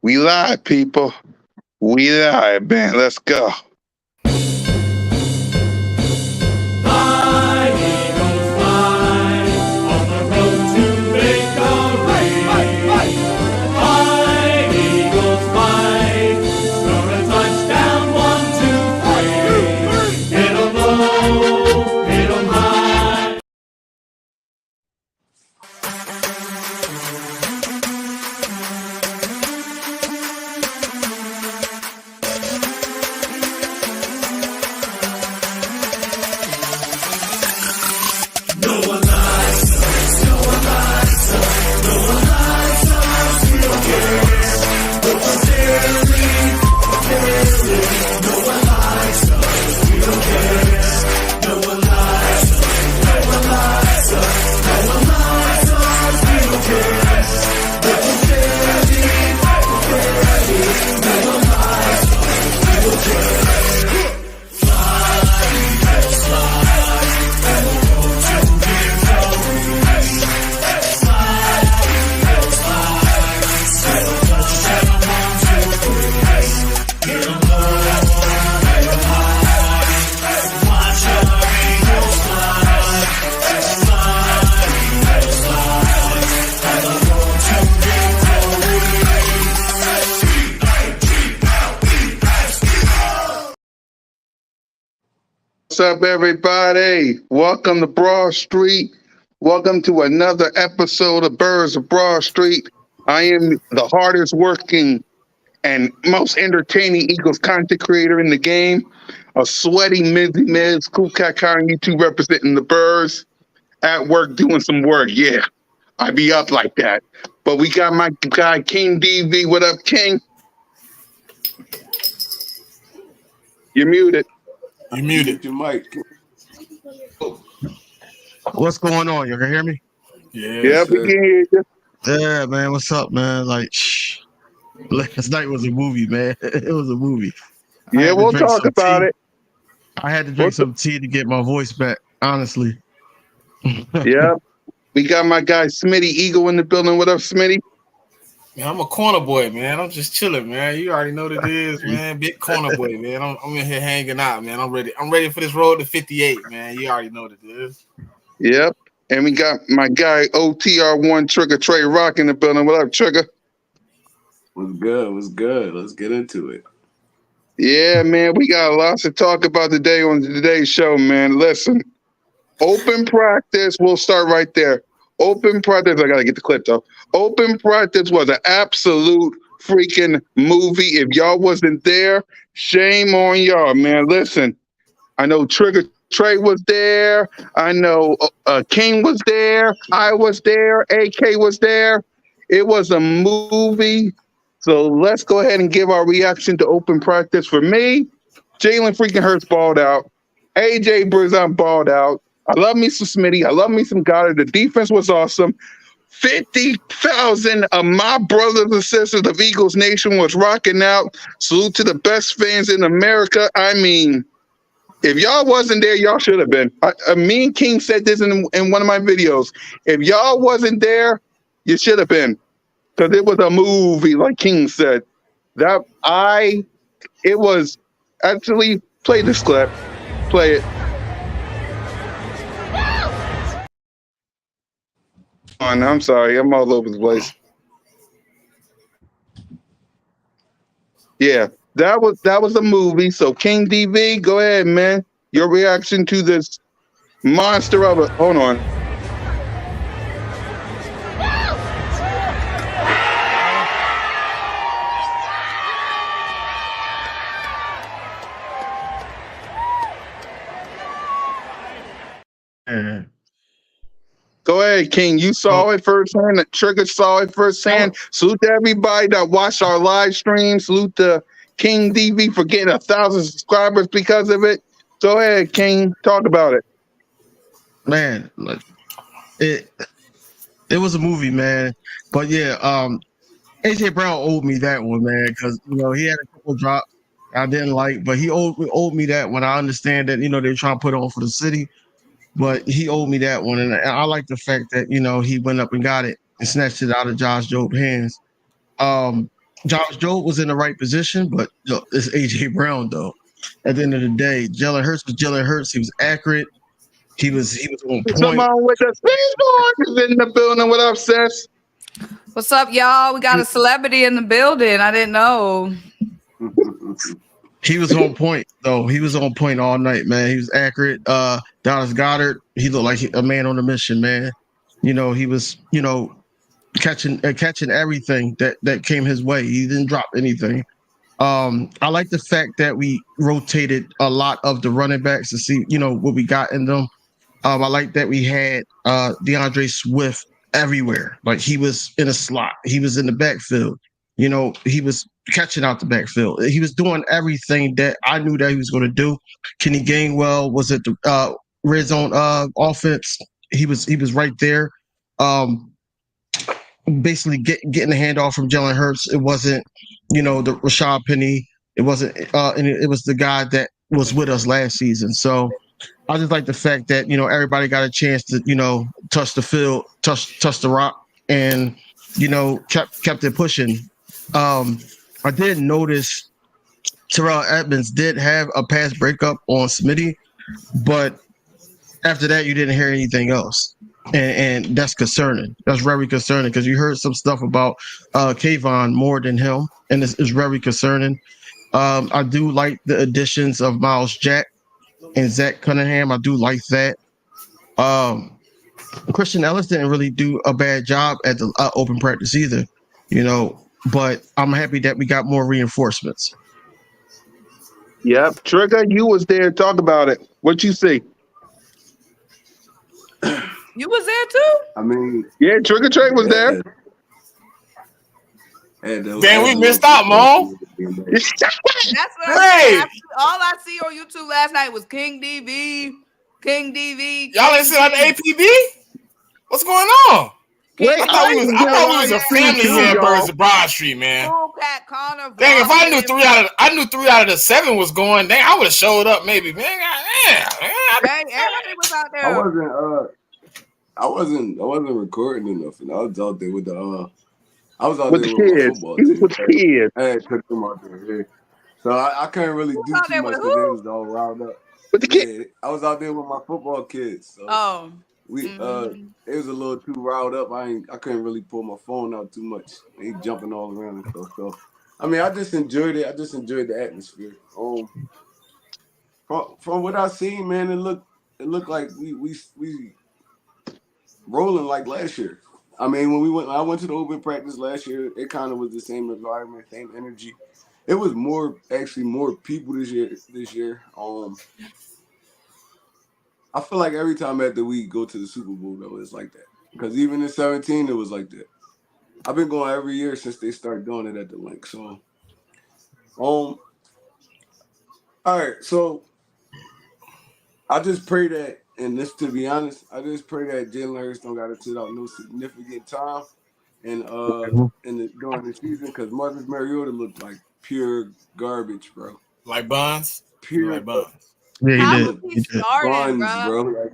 We live, people. We live, man. Let's go. What's up, everybody? Welcome to Broad Street. Welcome to another episode of Birds of Broad Street. I am the hardest working and most entertaining Eagles content creator in the game. A sweaty Mizzy Miz, Cool Cat on YouTube representing the Birds. At work doing some work, yeah. I be up like that. But we got my guy King DV. What up, King? You're muted. You muted your mic. What's going on? You can hear me? Yeah, we can hear you. Yeah, man. What's up, man? Like, last night was a movie, man. It was a movie. Yeah, we'll talk about it. I had to drink some tea to get my voice back, honestly. Yeah. We got my guy Smitty Eagle in the building. What up, Smitty? Man, I'm a corner boy, man. I'm just chilling, man. You already know what it is, man. Big corner boy, man. I'm in here hanging out, man. I'm ready for this road to 58, man. You already know what it is. Yep. And we got my guy OTR1 Trigger Trey Rock in the building. What up, Trigger? What's good? What's good? Let's get into it. Yeah, man. We got lots to talk about today on today's show, man. Listen, open practice. We'll start right there. Open practice. I got to get the clip, though. Open practice was an absolute freaking movie. If y'all wasn't there, shame on y'all, man. Listen, I know Trigger Trey was there. I know King was there. I was there. AK was there. It was a movie. So let's go ahead and give our reaction to open practice. For me, Jalen freaking Hurts balled out. AJ Brizon balled out. I love me some Smitty. I love me some Goddard. The defense was awesome. 50,000 of my brothers and sisters of Eagles Nation was rocking out. Salute to the best fans in America. I mean, if y'all wasn't there, y'all should have been. Me and King said this in one of my videos. If y'all wasn't there, you should have been. Because it was a movie, like King said. It was actually, play this clip. Play it. I'm sorry, I'm all over the place. Yeah, that was a movie. So King DV, go ahead, man. Your reaction to this monster of a hold on. Go ahead, King. You saw it firsthand. The Trigger saw it firsthand. Salute to everybody that watched our live stream. Salute to King DV for getting 1,000 subscribers because of it. Go ahead, King. Talk about it. Man, it was a movie, man. But yeah, AJ Brown owed me that one, man, because he had a couple of drops I didn't like, but he owed me that one. I understand that they're trying to put on for the city. But he owed me that one, and I like the fact that he went up and got it and snatched it out of Josh Job's hands. Josh Jobe was in the right position, but it's AJ Brown though. At the end of the day, Jalen Hurts was Jalen Hurts. He was accurate. He was on Come point. on with the speed is in the building. What up, sis? What's up, y'all? We got a celebrity in the building. I didn't know. He was on point though. He was on point all night, man. He was accurate. Dallas Goedert, he looked like a man on a mission, man. He was, catching everything that came his way. He didn't drop anything. I like the fact that we rotated a lot of the running backs to see, what we got in them. I like that we had DeAndre Swift everywhere. Like he was in a slot. He was in the backfield. He was catching out the backfield. He was doing everything that I knew that he was going to do. Kenny Gainwell was at the red zone offense. He was right there. Basically getting the handoff from Jalen Hurts. It wasn't, the Rashad Penny. It wasn't, and it was the guy that was with us last season. So I just like the fact that everybody got a chance to touch the field, touch the rock, and kept it pushing. I did notice Terrell Edmonds did have a pass breakup on Smitty, but after that you didn't hear anything else, and that's concerning. That's very concerning because you heard some stuff about Kayvon more than him, and it's very concerning. I do like the additions of Miles Jack and Zach Cunningham. I do like that. Christian Ellis didn't really do a bad job at the open practice either, but I'm happy that we got more reinforcements. Yep. Trigger, you was there. Talk about it. What you see? You was there too? I mean, Yeah, Trigger Trey was there. Damn, we missed out, Mo. That's what I said. All I see on YouTube last night was King DV. Y'all ain't seen on the APB? What's going on? Wait, I thought we was a family here in Birds of Broad Street, man. Dang, if I knew three out of the 7 was going, dang, I would have showed up maybe, man. Dang, everybody was out there. I wasn't recording enough, and I was out there with the kids. Football He was with the kids. I had took them out there, so I couldn't really do too much because they was all riled up. With the kids. Yeah, I was out there with my football kids. So it was a little too riled up. I couldn't really pull my phone out too much. They jumping all around and stuff. So I mean, I just enjoyed it. I just enjoyed the atmosphere. From what I seen, man, it looked like we rolling like last year. I mean, when I went to the open practice last year, it kind of was the same environment, same energy. It was more people this year. I feel like every time after we go to the Super Bowl, though, it's like that. Because even in 2017, it was like that. I've been going every year since they started doing it at the link. So, all right. So, I just pray that, and this, to be honest, I just pray that Jalen Hurts don't got to sit out no significant time during the season, because Marcus Mariota looked like pure garbage, bro. Like Bonds? Pure like Bonds. Yeah, he did. He starting, bro. Like,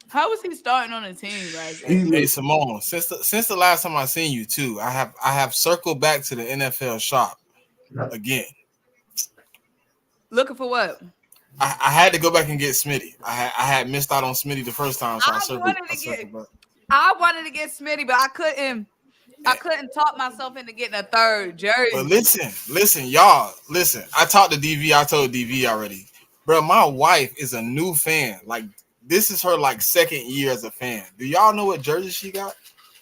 how was he starting on the team, right? Hey, Simone, since the last time I seen you too, I have circled back to the NFL shop again. Looking for what? I had to go back and get Smitty. I had missed out on Smitty the first time, so I wanted to get Smitty, but I couldn't. I couldn't talk myself into getting a third jersey. But listen, y'all. Listen, I talked to DV. I told DV already. Bro, my wife is a new fan. Like, this is her, like, 2nd year as a fan. Do y'all know what jersey she got?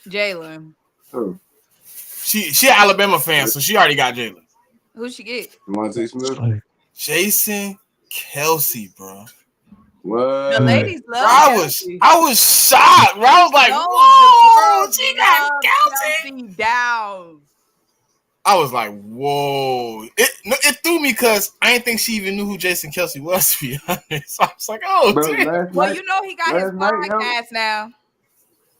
Jalen. Oh. She an Alabama fan, so she already got Jalen. Who she get? Monte Smith? Jason Kelsey, bro. What? The ladies love Kelsey. I was shocked, bro. I was like, whoa, she got Kelsey down. I was like, whoa. It threw me because I didn't think she even knew who Jason Kelsey was, to be honest. So I was like, oh, damn. Well, you know he got his podcast now.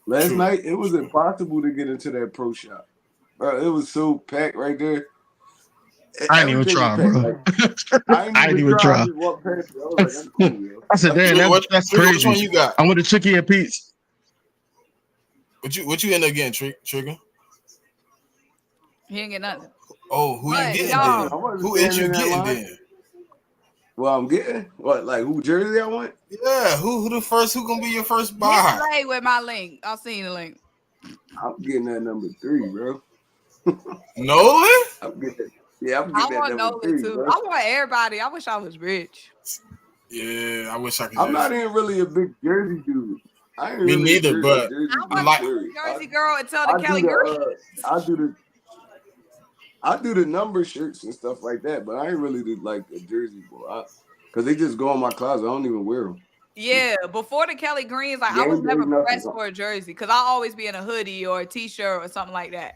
Last night, it was impossible to get into that pro shop. Bro, it was so packed right there. I didn't even try, bro. I didn't even try. I said, damn, that's crazy. Which one you got? I went to Chicky and Pete's. What you end up getting, Trigger? He didn't get nothing. Oh, who But, you getting y'all- then? Who is you getting then? Well, I'm getting what, like who jersey I want? Yeah, who the first? Who gonna be your first Hit buy? play with my link. I'll see you the link. I'm getting that number 3, bro. Nolan? I'm getting that. Yeah, I'm I getting that want number Nolan 3, too. bro. I want everybody. I wish I was rich. Yeah, I wish I could. I'm not even really a big jersey dude. I ain't Me really neither, but jersey I dude, want like- to period. be a Jersey girl until the I Kelly do Green. I do the number shirts and stuff like that, but I ain't really like a jersey boy. Cause they just go in my closet. I don't even wear them. Yeah, before the Kelly Greens, like I Game was day, never nothing. pressed for a jersey because I always be in a hoodie or a t-shirt or something like that.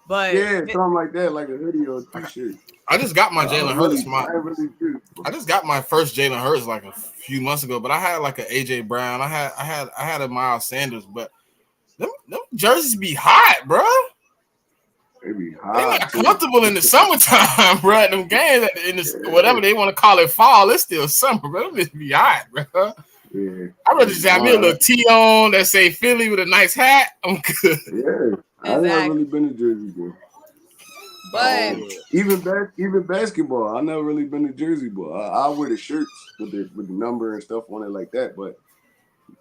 But Yeah, something like that, like a hoodie or a t-shirt. I just got my Jalen Hurts. I ain't really jersey boy. I just got my first Jalen Hurts like a few months ago, but I had like an AJ Brown. I had a Miles Sanders, but them jerseys be hot, bro. They be They hot. not comfortable in the summertime, bro. Them games in the whatever they want to call it, fall. It's still summer, bro. Them just be hot, bro. Yeah. I'd rather just have me a little tee on that say Philly with a nice hat. I'm good. Yeah, I never really been a jersey boy. But even basketball, I never really been a jersey boy. I wear the shirts with the number and stuff on it like that, but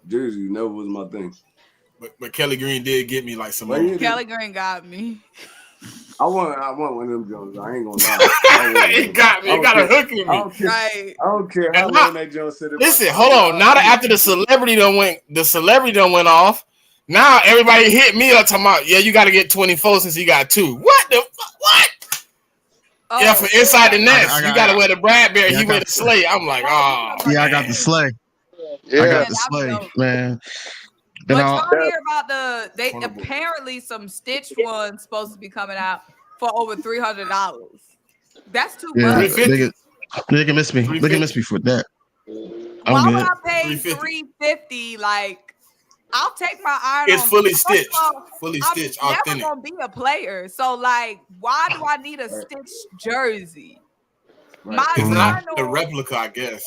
jersey never was my thing. But Kelly Green did get me like some more. Yeah, Kelly Green got me. I want one of them Jones. I ain't gonna lie. It got me. It got a hook in me. Right. I don't care how long that Jones said it. Listen, hold on. Now that after the celebrity done went off, now everybody hit me up talking about, yeah, you got to get 24 since you got 2. What the what? Oh, Yeah, for inside the nets, I you got to wear the Bradbury. Yeah, he wear the Slay. I'm like, oh. Yeah, I got the sleigh. Yeah. I got the that was sleigh, dope. man. But And y'all hear about they Wonderful. apparently some stitched ones supposed to be coming out for over $300. That's too yeah, much. they can miss me. They can miss me for that. Why I'm would good. I pay $350? Like, I'll take my iron. It's on. fully First of stitched. all, Fully I'm stitched, never authentic. gonna be a player. So, like, why do I need a stitched jersey? My It's not iron the on- replica, I guess.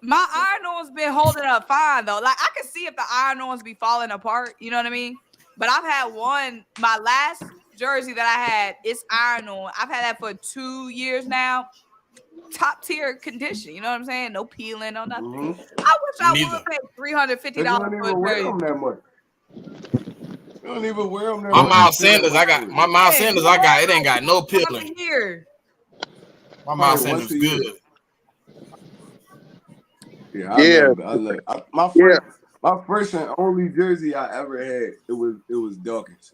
My iron-on's been holding up fine though. Like I can see if the iron-ons be falling apart, you know what I mean? But I've had one, my last jersey that I had, it's iron-on. I've had that for 2 years now. Top tier condition, you know what I'm saying? No peeling, no nothing. Mhm. I wish I Neither. would pay $350 You don't for even a wear jersey. them that much. You don't even wear them that My much. Miles Sanders, it ain't got no peeling. Here. My Miles Once Sanders a year. good. Yeah, Yeah. my first and only jersey I ever had, it was Dawkins.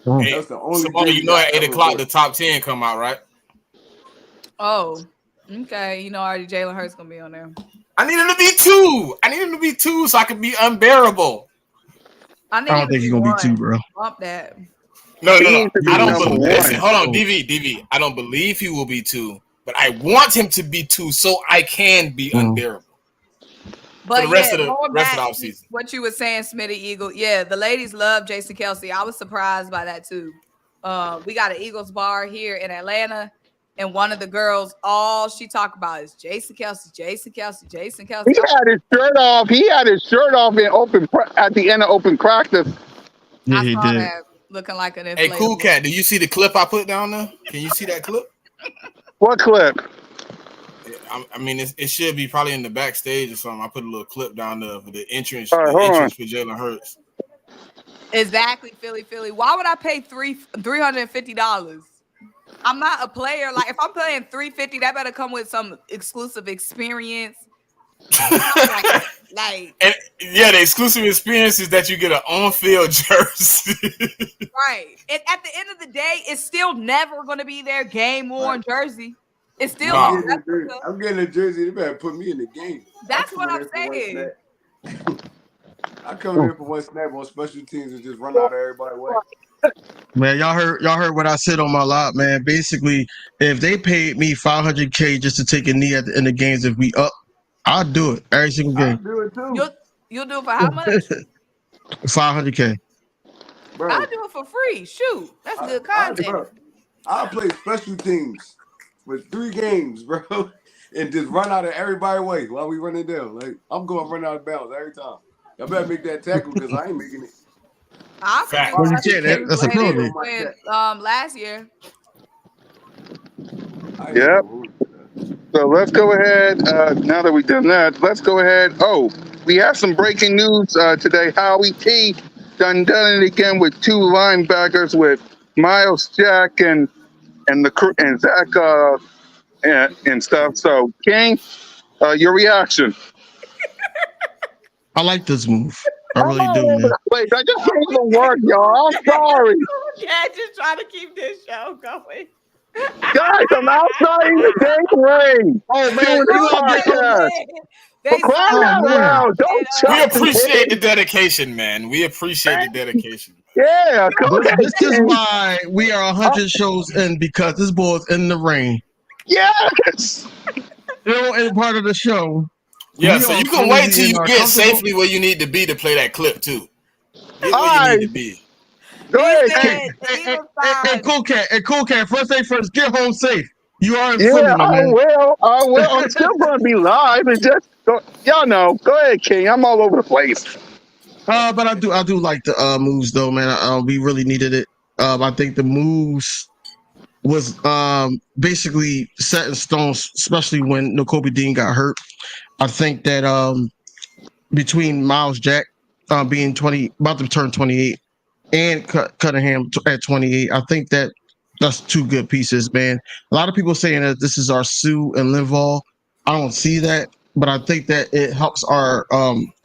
Hey, That's the only Simone, jersey you know I at 8 ever o'clock bought. the top 10 come out, right? Oh, okay. You know already Jalen Hurts gonna be on there. I need him to be 2 so I can be unbearable. I need I don't think he's gonna be 2, bro. Bump that. No. He needs to be I don't number believe. one. Listen, hold on, DV. I don't believe he will be 2, but I want him to be 2 so I can be unbearable. But For the rest of the going rest of back the offseason. what you were saying, Smitty Eagle. Yeah, the ladies love Jason Kelsey. I was surprised by that too. We got an Eagles bar here in Atlanta, and one of the girls, all she talk about is Jason Kelsey, Jason Kelsey, Jason Kelsey. He had his shirt off. He had his shirt off in at the end of open practice. Yeah, I he saw did. that looking like an inflatable. Hey, Cool Cat, do you see the clip I put down there? Can you see that clip? What clip? I mean, it should be probably in the backstage or something. I put a little clip down there for the entrance, All right, hold on. for Jalen Hurts. Exactly, Philly. Why would I pay $350? I'm not a player. Like if I'm paying $350, that better come with some exclusive experience. like And yeah, the exclusive experience is that you get an on-field jersey. right. And at the end of the day, it's still never going to be their game-worn jersey. It's still Nah. I'm getting a jersey. They better put me in the game. That's what I'm saying. I come here for one snap on special teams and just run out of everybody's way. Man, y'all heard what I said on my lot, man. Basically, if they paid me $500K just to take a knee at the end of games, if we up, I'll do it every single I'll game. do it too. You'll do it for how much? $500K. Bro, I'll do it for free. Shoot, that's good content. I'll play special teams for 3 games, bro, and just run out of everybody's way while we running down. Like I'm going to run out of bounds every time. Y'all better make that tackle because I ain't making it. I could Fact. do Well, you Justin can't. Fields That's the a way they penalty. was playing last year. I ain't Yep. gonna hold you to that. So let's go ahead. Now that we've done that, let's go ahead. Oh, we have some breaking news today. Howie T done it again with two linebackers with Miles Jack and Zach and stuff. So King, your reaction? I like this move. I I'm really all do, over man. the place. I just can't even work, y'all. I'm sorry, Yeah, just trying to keep this show going. guys. I'm outside in the dang ring Oh man, doing you this out there? podcast. They For crying Oh out man. loud! Don't We chuck appreciate the me. dedication, man. We appreciate the dedication. Yeah, go ahead, This is King. why we are 100 shows in, because this boy's in the rain. Yes. You know, and part of the show. Yeah, We so are you can wait till cozy in you our get comfortable. safely where you need to be to play that clip too. Get All where you need right. to be. Go He ahead, King. said the Eagles signed. Cool cat. First thing first, get home safe. You are in Yeah, Philly, my I man. will. I will. I'm still going to be live. And just y'all know. Go ahead, King. I'm all over the place. But I do like the moves though, man. We really needed it. I think the moves was basically set in stone, especially when N'Kobe Dean got hurt. I think that between Miles Jack being 20, about to turn 28, and Cunningham at 28, I think that that's two good pieces, man. A lot of people saying that this is our Sue and Linval. I don't see that, but I think that it helps our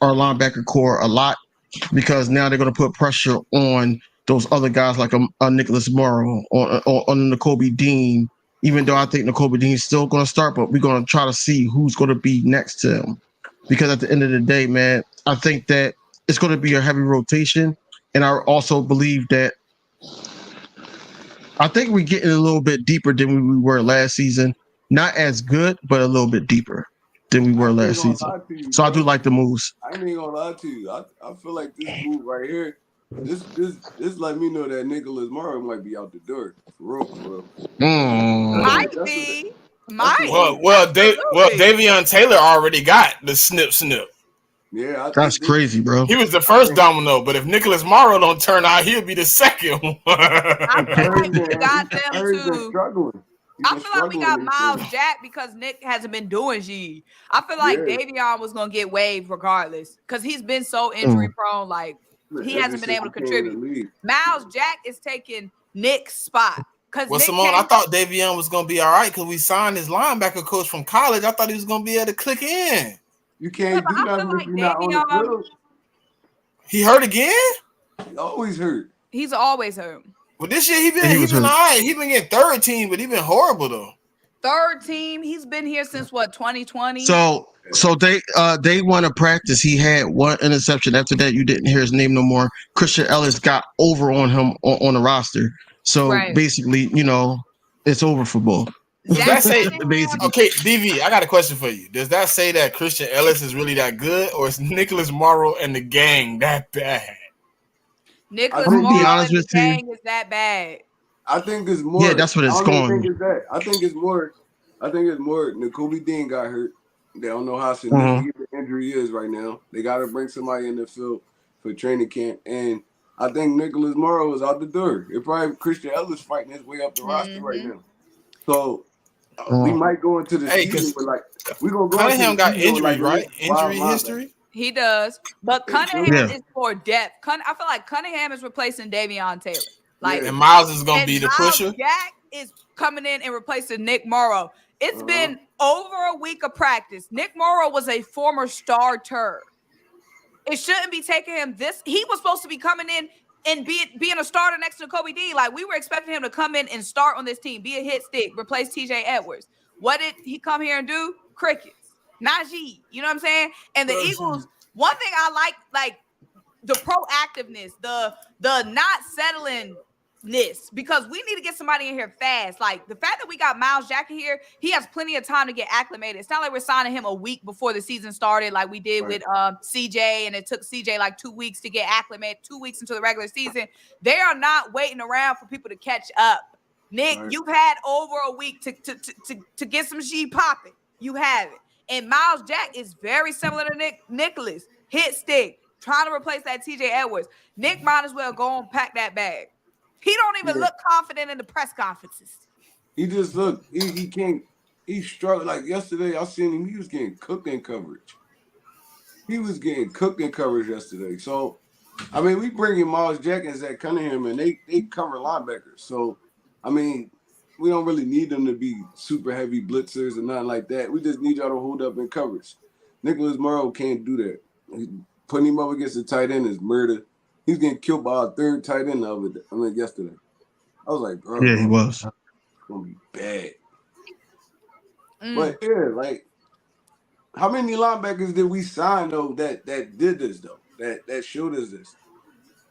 linebacker core a lot, because now they're going to put pressure on those other guys like a Nicholas Morrow or on N'Kobe Dean. Even though I think N'Kobe Dean is still going to start, but we're going to try to see who's going to be next to him. Because at the end of the day, man, I think that it's going to be a heavy rotation. And I also believe that I think we're getting a little bit deeper than we were last season. Not as good, but a little bit deeper than we I were ain't last gonna season. lie to you, So I do bro. like the moves. I ain't even gonna lie to you. I feel like this move right here, this let me know that Nicholas Morrow might be out the door. For real, for real. Might That's what be. that's Might. what Well, Absolutely. Davion Taylor already got the snip. yeah, That's crazy, bro. He was the first domino, but if Nicholas Morrow don't turn out, he'll be the second one. I I feel heard like we got I them heard he's been too. struggling. He's I been feel like we struggling got this Miles year. Jack because Nick hasn't been doing G. I feel like Yeah. Davion was gonna get waived regardless because he's been so Mm. injury prone. Like he Ever hasn't been since able to he came in the contribute. league. Miles Jack is taking Nick's spot because Well, Nick Simone, came. I thought Davion was gonna be all right because we signed his linebacker coach from college. I thought he was gonna be able to click in. You Yeah, can't but do I nothing feel if like you're not on the Davion, field. He hurt again. He always hurt. he's always hurt. Well, this year he was been all hurt. right. He been getting third team, but he been horrible though. Third team. He's been here since what 2020. So they won a practice. He had one interception. After that, you didn't hear his name no more. Christian Ellis got over on him on the roster. So Right. basically, it's over for Bull. Does that say Basically. okay, DV? I got a question for you. Does that say that Christian Ellis is really that good, or is Nicholas Morrow and the gang that bad? Nicholas I'm gonna be Morrow honest and the with you. gang is that bad. I think it's more. Yeah, that's what it's I don't even going. think it's that. I think it's more. N'Kobe Dean got hurt. They don't know how Mhm. significant the injury is right now. They got to bring somebody in the field for training camp, and I think Nicholas Morrow is out the door. It probably Christian Ellis fighting his way up the roster right now. So we might go into the Hey, season 'cause with we're gonna go Cunningham into the got season with injury, a right? wild Injury linebacker. history. He does, but Yeah. Cunningham is for depth. I feel like Cunningham is replacing Davion Taylor. Like, Yeah. And Miles is gonna and be the Miles pusher. Jack is coming in and replacing Nick Morrow. It's been over a week of practice. Nick Morrow was a former starter. It shouldn't be taking him this. He was supposed to be coming in and being a starter next to Kobe D. Like, we were expecting him to come in and start on this team, be a hit stick, replace TJ Edwards. What did he come here and do? Crickets. Najee. You know what I'm saying? And the Eagles, one thing I like the proactiveness, the not settling this, because we need to get somebody in here fast. Like, the fact that we got Miles Jack in here, he has plenty of time to get acclimated. It's not like we're signing him a week before the season started, like we did with CJ, and it took CJ like 2 weeks to get acclimated, 2 weeks into the regular season. They are not waiting around for people to catch up. Nick, you've had over a week to get some G popping. You have it. And Miles Jack is very similar to Nicholas. Hit stick, trying to replace that TJ Edwards. Nick might as well go and pack that bag. He don't even look confident in the press conferences. He just look. He can't. He struggled. Like yesterday, I seen him. He was getting cooked in coverage. He was getting cooked in coverage yesterday. So, I mean, we bring in Miles Jack and Zach Cunningham, and they cover linebackers. So, I mean, we don't really need them to be super heavy blitzers or nothing like that. We just need y'all to hold up in coverage. Nicholas Morrow can't do that. Putting him up against the tight end is murder. He's getting killed by a third tight end yesterday. I was like, bro. Yeah, he was. It's going to be bad. But, yeah, like, how many linebackers did we sign, though, that did this, though, that showed us this?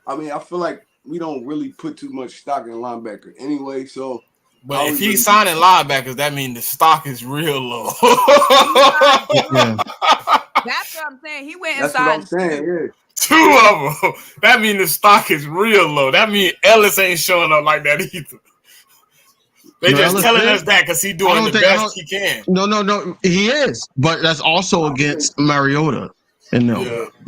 I mean, I feel like we don't really put too much stock in linebacker anyway, so. But if he's signing linebackers, that means the stock is real low. Yeah. That's what I'm saying. He went That's inside. what I'm saying, yeah. 2 of them. That means the stock is real low. That means Ellis ain't showing up like that either. They just telling us that because he's doing the best he can. No. He is. But that's also against Mariota. And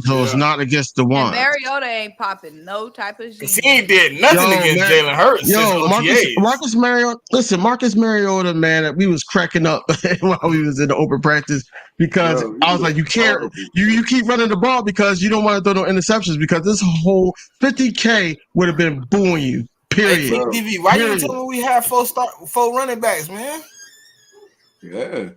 so it's not against the one. Mariota ain't popping no type of shit. He ain't did nothing against Jalen Hurts. Marcus Mariota. Listen, Marcus Mariota, man, we was cracking up while we was in the open practice because I was like, you can't, you keep running the ball because you don't want to throw no interceptions because this whole 50K would have been booing you. Period. Hey, DV, why you telling me we have 4 running backs, man? Yeah.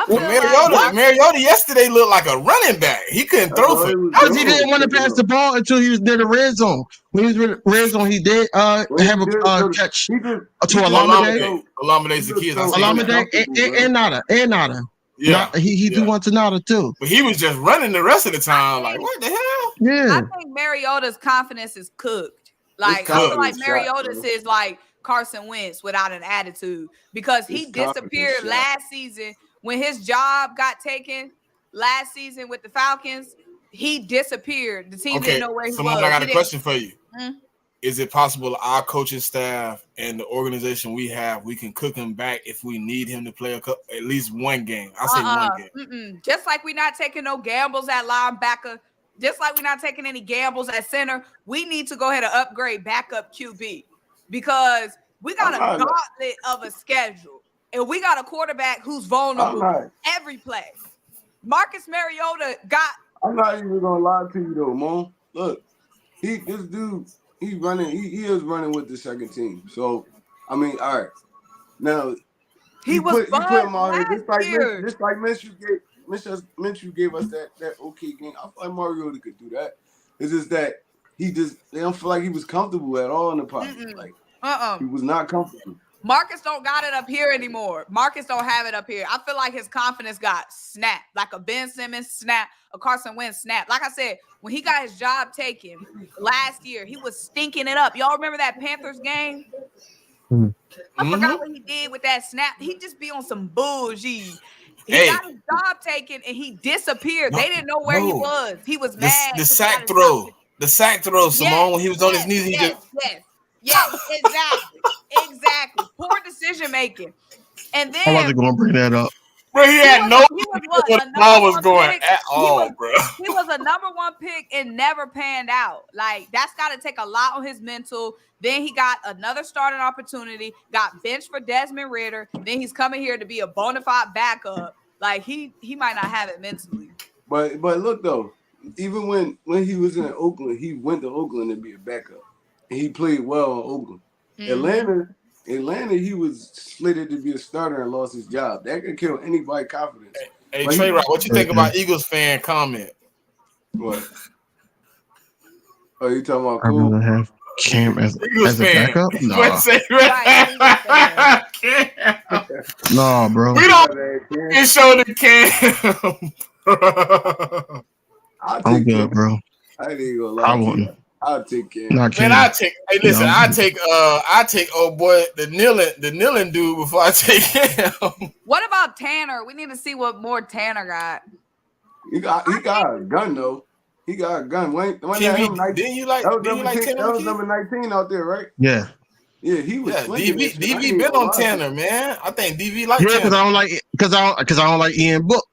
Mariota yesterday looked like a running back. He couldn't throw for because he didn't want to pass the ball until he was near the red zone. When he was in the red zone, he did have a catch to Olamide. Olamide's the kid. Olamide and Nada. Yeah, he do want to Nada too. But he was just running the rest of the time. Like, what the hell? Yeah. I think Mariota's confidence is cooked. Like, I feel like Mariota's is like Carson Wentz without an attitude because he disappeared last season. When his job got taken last season with the Falcons, he disappeared. The team didn't know where he was. I got a question for you. Mm-hmm. Is it possible our coaching staff and the organization we have, we can cook him back if we need him to play at least one game? I say one game. Just like we're not taking no gambles at linebacker, just like we're not taking any gambles at center, we need to go ahead and upgrade backup QB because we got a gauntlet of a schedule. And we got a quarterback who's vulnerable every play. Marcus Mariota got. I'm not even gonna lie to you though, Mo. Look, he's running. He is running with the second team. So, I mean, all right. Now he put him on here, just like Minshew gave us that okay game. I feel like Mariota could do that. It's just that they don't feel like he was comfortable at all in the pocket. Like he was not comfortable. Marcus don't got it up here anymore. Marcus don't have it up here. I feel like his confidence got snapped, like a Ben Simmons snap, a Carson Wentz snap. Like I said, when he got his job taken last year, he was stinking it up. Y'all remember that Panthers game? I forgot what he did with that snap. He just be on some bullshit. He got his job taken and he disappeared. They didn't know where he was. He was mad. The sack throw. The sack throw, Simone, when he was on his knees. Yes, exactly. Poor decision making. And then I wasn't going to bring that up. Bro, he had no idea where the ball was going at all, bro. He was a number 1 pick and never panned out. Like, that's got to take a lot on his mental. Then he got another starting opportunity, got benched for Desmond Ridder. Then he's coming here to be a bona fide backup. Like, he might not have it mentally. But look, though, even when he was in Oakland, he went to Oakland to be a backup. And he played well in Oakland. Atlanta, he was slated to be a starter and lost his job. That could kill anybody's confidence. Hey Trey Rock, what you think about Eagles fan comment? What? Oh, you talking about cool? I'm gonna have Cam as a backup? No, bro. We don't show the Cam. I'm good, bro. I ain't even gonna lie. I wouldn't. I'll take Cam. Man, I take. Hey, listen, I take old boy the kneeling dude before I take him. What about Tanner? We need to see what more Tanner got. He got a gun though. He got a gun. Didn't you like Tanner? That was number 19 out there, right? Yeah. Yeah, he was. DV been on Tanner, man. I think DV like Tanner. because I don't like Ian Book.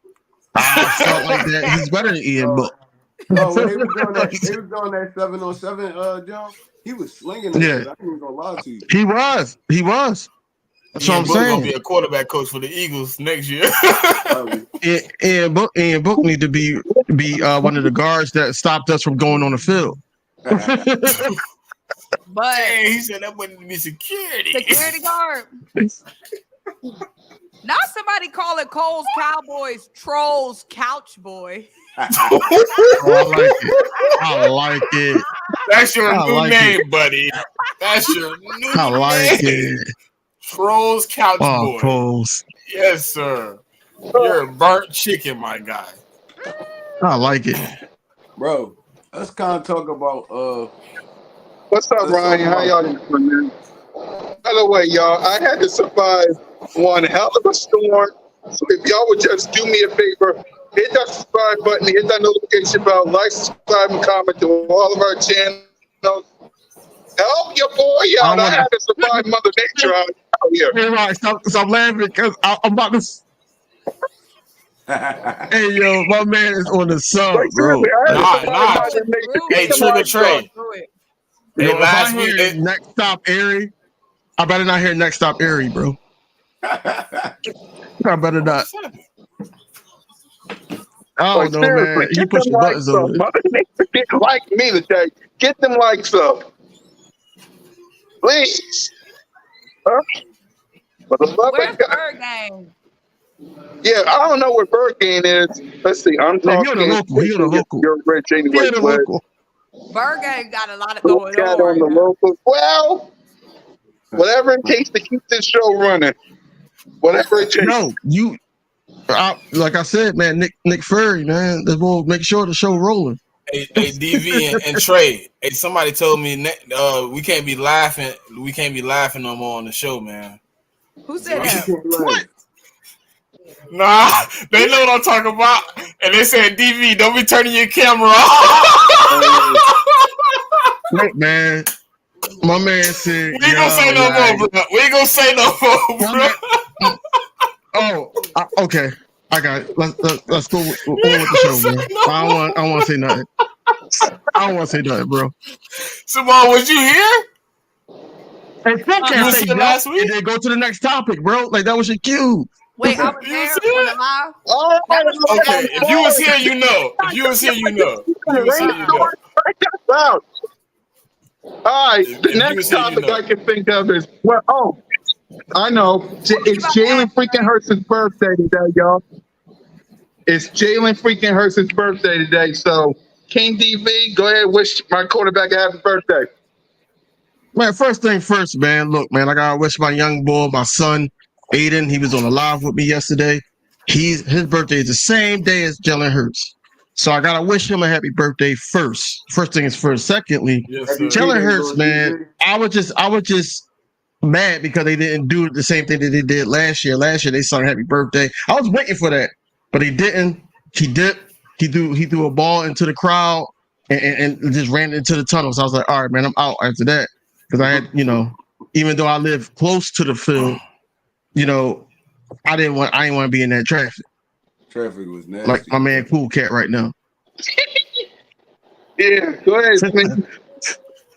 I felt like that he's better than Ian Book. No, when they was doing that 7-on-7, John, he was slinging that shit. I ain't even gonna lie to you. He was. That's what I'm Book gonna saying. be a quarterback coach for the Eagles next year. And Book need to be one of the guards that stopped us from going on the field. But Dang, he said that wouldn't be security guard. Now somebody call it Cole's Cowboys Trolls Couch Boy. I like it. That's your new name, buddy. That's your new name. I like it. Trolls Couch Boy. Trolls. Yes, sir. You're a burnt chicken, my guy. I like it. Bro, let's kind of talk about What's up, Ryan? How y'all doing, man? By the way, y'all, I had to survive one hell of a storm. So if y'all would just do me a favor, hit that subscribe button, hit that notification bell, like, subscribe, and comment to all of our channels. Help your boy out. I had to survive Mother Nature out here. Hey, right, stop laughing because I'm about to. Hey, yo, my man is on the sub, bro. Nah. Hey, Trigger Trey. Hey, if I hear next stop Erie, I better not hear next stop Erie, bro. I better not. I don't know, man. You push the buttons over there. Mother Nature didn't like me today. Get them likes up. Please. For the love of God. Bird Game? Yeah, I don't know where Bird Game is. Let's see. I'm talking. You're the local. You're rich anyway. You're the local. Bird Game got a lot of going on the local. Well, whatever it takes to keep this show running. Whatever it takes. No, like I said, man, Nick Fury, man, this will make sure the show rolling. Hey, DV and Trey. Hey, somebody told me we can't be laughing. We can't be laughing no more on the show, man. Who said that? What? Nah, they know what I'm talking about. And they said, DV, don't be turning your camera off. Look, man. My man said, we ain't gonna say no more, bro. We ain't gonna say no more, bro. Okay. I got it. Let's go with the show, man. I don't want to say nothing. I don't want to say nothing, bro. Simone, was you here? Hey, you was here last week? And then go to the next topic, bro. Like, that was your cue. Wait, I was there on the live? Okay, if you was here, you know. If you was here, you know. All right, the next topic I can think of is, I know. It's Jalen freaking Hurts' birthday today, y'all. It's Jalen freaking Hurts' birthday today. So, King DV, go ahead and wish my quarterback a happy birthday. Man, first thing first, man. Look, man, I gotta wish my young boy, my son, Aiden. He was on the live with me yesterday. His birthday is the same day as Jalen Hurts. So I gotta wish him a happy birthday first. First thing is first. Secondly, Jalen Hurts, man, I was just mad because they didn't do the same thing that they did last year. Last year they sung happy birthday. I was waiting for that, but he didn't. He dipped. He threw a ball into the crowd and just ran into the tunnels. I was like, all right, man, I'm out after that. Because I had, even though I live close to the field, I didn't want to be in that traffic. Traffic was nasty. Like my man Cool Cat right now. Yeah, go ahead, man.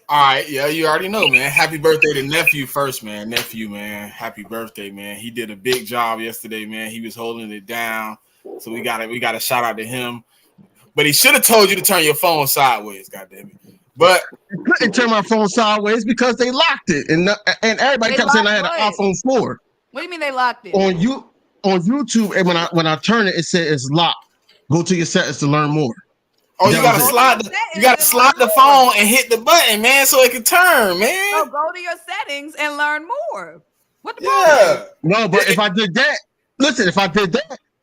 All right, yeah, you already know, man. Happy birthday to nephew first, man. Nephew, man. Happy birthday, man. He did a big job yesterday, man. He was holding it down. So we got a shout out to him. But he should have told you to turn your phone sideways, goddammit. But I couldn't turn my phone sideways because they locked it, and everybody kept saying I had an iPhone 4. What do you mean they locked it? On YouTube, and when I turn it, it said it's locked. Go to your settings to learn more. Oh, you gotta slide the phone and hit the button, man, so it can turn, man. So go to your settings and learn more. What the problem? No, but if I did that,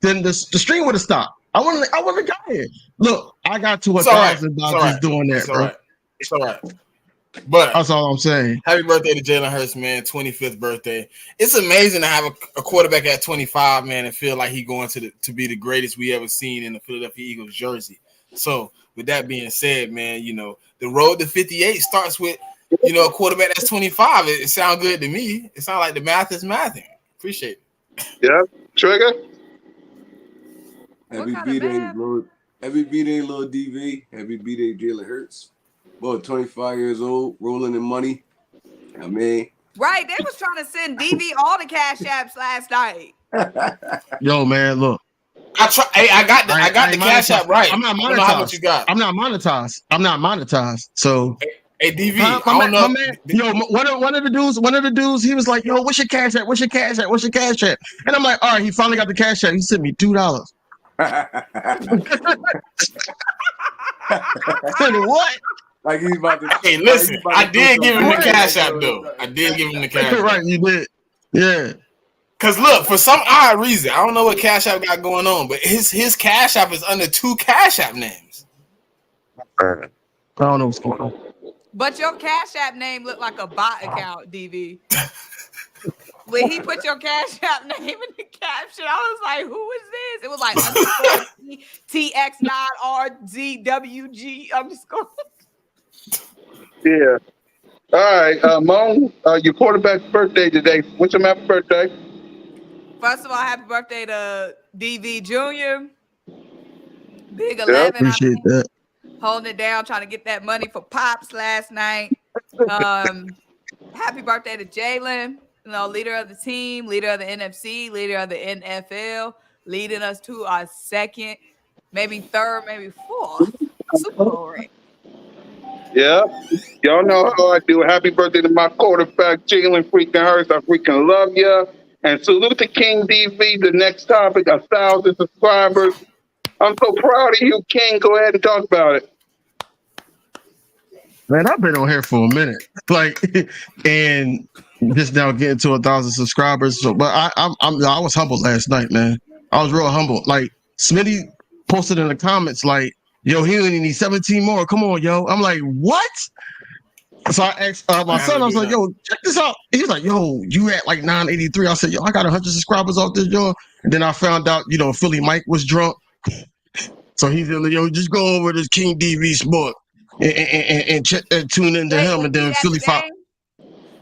then the stream would have stopped. I wouldn't have got it. Look, I got to 1,000 by just doing that, bro. It's all right. But that's all I'm saying. Happy birthday to Jalen Hurts, man. 25th birthday. It's amazing to have a quarterback at 25, man, and feel like he's going to be the greatest we ever seen in the Philadelphia Eagles jersey. So with that being said, man, the road to 58 starts with, a quarterback that's 25. It sounds good to me. It sounds like the math is mathing. Appreciate it. Yeah. Trigger? Happy B-Day, bro. Every B-Day little DV, every B-Day Jalen Hurts. Boy, 25 years old, rolling in money. I mean, Right, they was trying to send DV all the cash apps last night. Yo, man, look. Hey, I got the ain't cash app right. I'm not I don't know how much monetized. you got. I'm not monetized. So Hey, DV, my I don't know. man, yo, one of the dudes, he was like, yo, what's your cash app? What's your cash app? What's your cash app? And I'm like, all right, he finally got the cash app. He sent me $2. What? Like he's about to. Hey, listen, I did give him the cash app Right. though. I did give him the cash app. Right, you did. Yeah. Cause look, for some odd reason, I don't know what Cash App got going on, but his Cash App is under 2 Cash App names. I don't know what's going on. But your Cash App name looked like a bot account, DV. When he put your Cash App name in the caption, I was like, who is this? It was like TX9RZWG underscore. Yeah. All right, Mo, your quarterback's birthday today. What's your happy birthday? First of all, happy birthday to DV Jr. Big 11. Yeah, Appreciate that. Holding it down, trying to get that money for Pops last night. Happy birthday to Jalen, leader of the team, leader of the NFC, leader of the NFL, leading us to our second, maybe third, maybe fourth Super Bowl ring. Yeah. Y'all know how I do. Happy birthday to my quarterback, Jalen freaking Hurts. I freaking love ya. And salute to King DV. The next topic, 1,000 subscribers. I'm so proud of you, King. Go ahead and talk about it. Man, I've been on here for a minute, and just now getting to 1,000 subscribers. So, but I was humbled last night, man. I was real humbled. Like Smitty posted in the comments, like, "Yo, he only needs 17 more. Come on, yo." I'm like, "What?" So I asked my son. I was like, "Yo, check this out." He's like, "Yo, you at like 983?" I said, "Yo, I got 100 subscribers off this, yo." And then I found out, Philly Mike was drunk. So he's like, "Yo, just go over to King DV Sport and tune into him." And then Philly fought.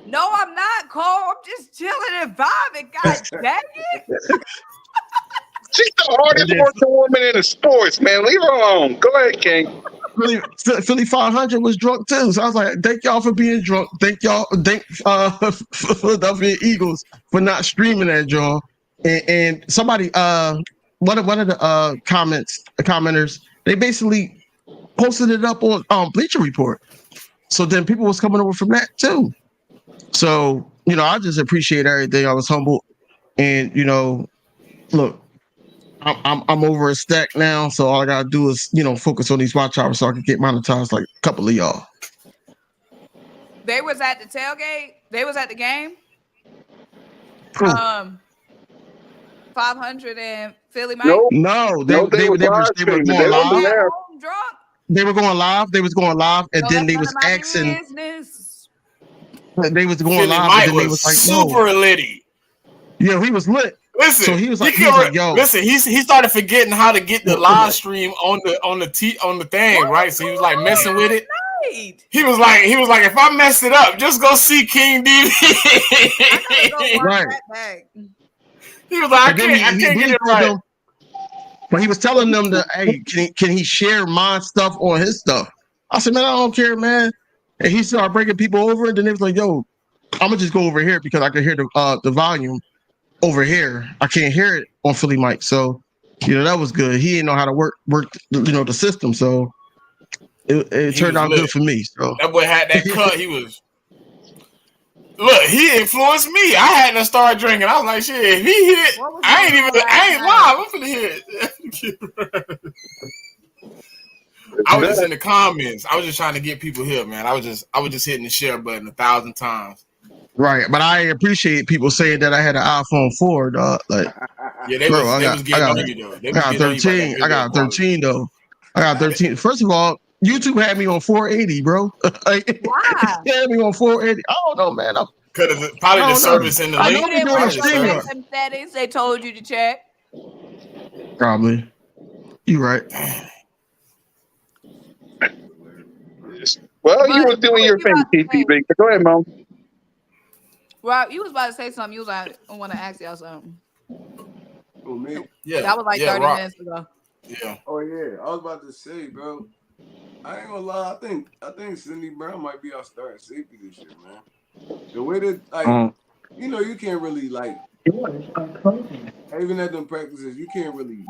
No, I'm not, Cole. I'm just chilling and vibing. God dang it. She's the hardest working woman in the sports, man. Leave her alone. Go ahead, King. Philly 500 was drunk too. So I was like, thank y'all for being drunk. Thank Philadelphia Eagles for not streaming that, y'all. And somebody, one of the commenters, they basically posted it up on Bleacher Report. So then people was coming over from that too. So, I just appreciate everything. I was humbled. And, look, I'm over a stack now, so all I gotta do is focus on these watch hours so I can get monetized like a couple of y'all. They was at the tailgate. They was at the game. Cool. 500 and Philly Mike. No, they were going live. Drunk. They were going live. They was going live, and then they was asking. They was going Philly live, Mike and then they was like, super litty. Yeah, he was lit. Listen, so he was like, yo. Listen, he started forgetting how to get the live stream on the thing, right? So he was like messing with it. He was like, if I messed it up, just go see King DV. Right. He was like, I can't get it right. But he was telling them that, hey, can he share my stuff on his stuff? I said, man, I don't care, man. And he started breaking people over, and then they was like, yo, I'm gonna just go over here because I can hear the volume over here. I can't hear it on Philly Mike. So, that was good. He didn't know how to work the system. So it turned out good for me. So that boy had that cut. He was. Look, he influenced me. I had to start drinking. I was like, shit, if he hit, I ain't live. I'm finna hit. I was just in the comments. I was just trying to get people here, man. I was just hitting the share button 1,000 times. Right, but I appreciate people saying that I had an iPhone 4, dog. Like, yeah, they was getting on you though. I got 13. I got 13 though. I got 13. First of all, YouTube had me on 480, bro. Like, why? They had me on 480. I don't know, man. Because probably the service in the link. You didn't want to check some settings they told you to check. Probably. You right. Well, you were doing your thing, TTV. Go ahead, Mom. Rob, you was about to say something. You was like, I want to ask y'all something. Oh, me? Yeah. That was like 30 minutes ago. Yeah. Oh yeah, I was about to say, bro. I ain't gonna lie. I think Sidney Brown might be our starting safety this year, man. The way that you can't really even at them practices, you can't really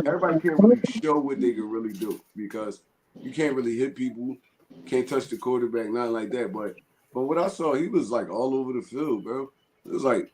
everybody can't really show what they can really do because you can't really hit people, can't touch the quarterback, nothing like that. But what I saw, he was like all over the field, bro. It was like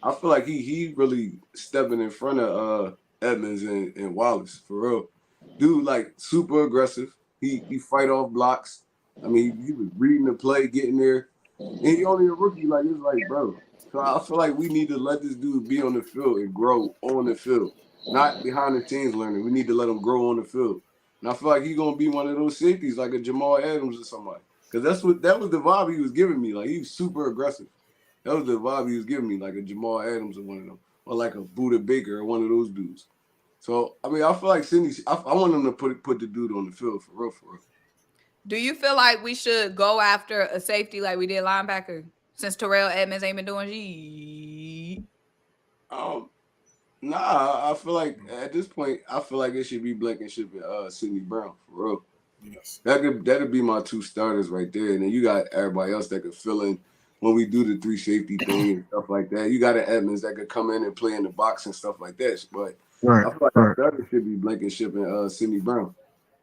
I feel like he really stepping in front of Edmonds and Wallace for real. Dude, like super aggressive. He fight off blocks. I mean, he was reading the play, getting there. And he only a rookie, like it's like, bro. So I feel like we need to let this dude be on the field and grow on the field, not behind the scenes learning. We need to let him grow on the field. And I feel like he's gonna be one of those safeties, like a Jamal Adams or somebody. Because that was the vibe he was giving me. Like he was super aggressive. That was the vibe he was giving me, like a Jamal Adams or one of them, or like a Buda Baker or one of those dudes. So I mean, I feel like Sidney. I want him to put the dude on the field for real, for real. Do you feel like we should go after a safety like we did linebacker since Terrell Edmonds ain't been doing shit? Nah, I feel like at this point, I feel like it should be Blankenship and Sidney Brown for real. Yes. That'd be my two starters right there, and then you got everybody else that could fill in when we do the 3 safety thing and stuff like that. You got an Edmonds that could come in and play in the box and stuff like that. But Right, I feel like our right. starters should be Blankenship and Sidney Brown.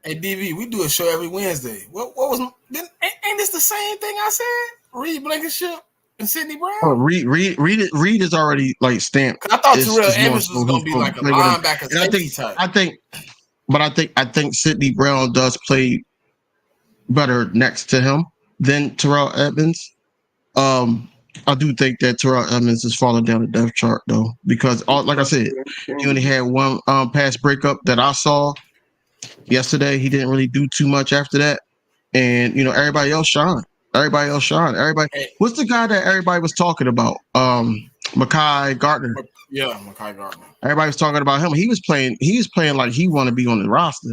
Hey DV, we do a show every Wednesday. What was ain't this the same thing I said? Reed Blankenship and Sidney Oh, Brown. Reed is already like stamped. 'Cause I thought Terrell Is more Evans so was gonna who's be going to like a play with him, linebacker and safety type. I think Sidney Brown does play better next to him than Terrell Edmonds. I do think that Terrell Edmonds is falling down the depth chart though, because like I said, he only had one pass breakup that I saw yesterday. He didn't really do too much after that, and everybody else shined. Everybody else shined. Everybody. Hey, What's the guy that everybody was talking about? Makai Gardner. yeah, Makai Gardner. Everybody was talking about him. He was playing. He was playing like he want to be on the roster.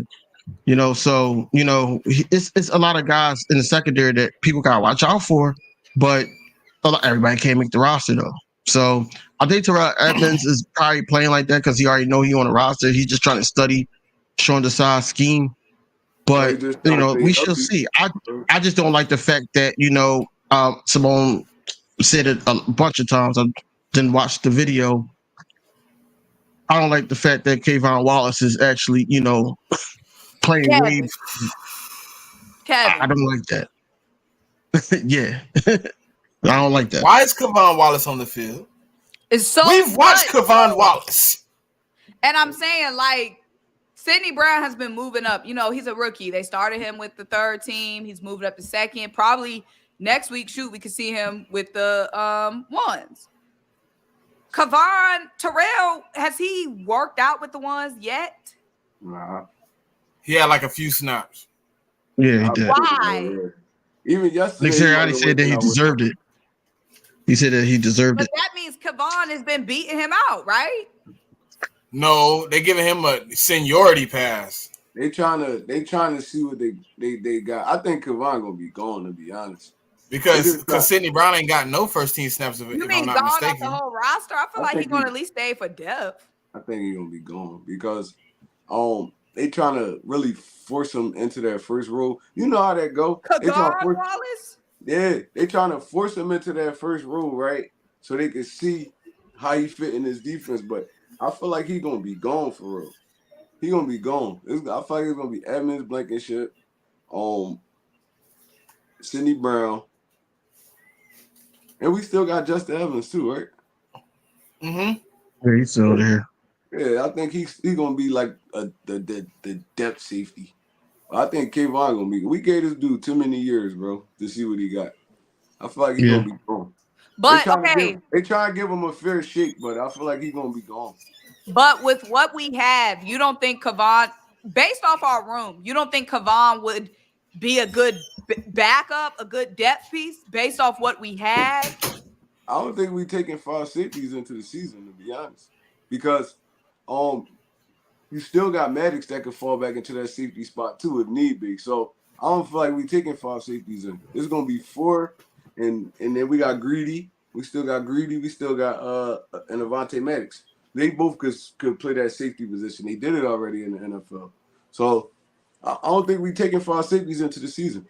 So it's a lot of guys in the secondary that people gotta watch out for, but everybody can't make the roster though. So I think Terrell Edmonds is probably playing like that because he already know he on the roster. He's just trying to study Sean Desai's scheme. Or he But just trying to stay we shall healthy. see. I just don't like the fact that Simone said it a bunch of times. I didn't watch the video. I don't like the fact that Kayvon Wallace is actually playing way. Kevin. I don't like that. Yeah. I don't like that. Why is Kevon Wallace on the field? It's so We've watched much, Kevon Wallace. And I'm saying, like, Sidney Brown has been moving up. He's a rookie. They started him with the third team. He's moving up to second. Probably next week, we could see him with the ones. Kevon Terrell, has he worked out with the ones yet? Nah. He had like a few snaps. Yeah, he did. Why? Even yesterday, Nick Sirianni said that he deserved it. He said that he deserved it. But that means Kevon has been beating him out, right? No, they giving him a seniority pass. They trying to see what they got. I think Kevon gonna be gone, to be honest. Because Sidney Brown ain't got no first team snaps of it. You if mean I'm not gone mistaken. off the whole roster? I feel like he's gonna at least stay for depth. I think he's gonna be gone because they trying to really force him into that first role. You know how that go. Kevon Wallace? Yeah, they trying to force him into that first role, right? So they can see how he fit in his defense. But I feel like he's gonna be gone for real. He's gonna be gone. I feel like it's gonna be Edmonds, Blankenship, Sidney Brown, and we still got Justin Evans too, right? Mm-hmm. Yeah, he's still there. Yeah, I think he's gonna be like the depth safety. I think Kayvon gonna be. We gave this dude too many years, bro, to see what he got. I feel like he's gonna be gone. But they try to give him a fair shake, but I feel like he's gonna be gone. But with what we have, you don't think Kevon, based off our room, you don't think Kevon would be a good backup, a good depth piece based off what we have? I don't think we taking 5 safeties into the season, to be honest, because you still got Maddox that could fall back into that safety spot too if need be. So I don't feel like we taking 5 safeties in. It's gonna be 4, and then we got Greedy. We still got Greedy. We still got and Avante Maddox. they both could play that safety position. They did it already in the NFL. So I don't think we taking 5 safeties into the season.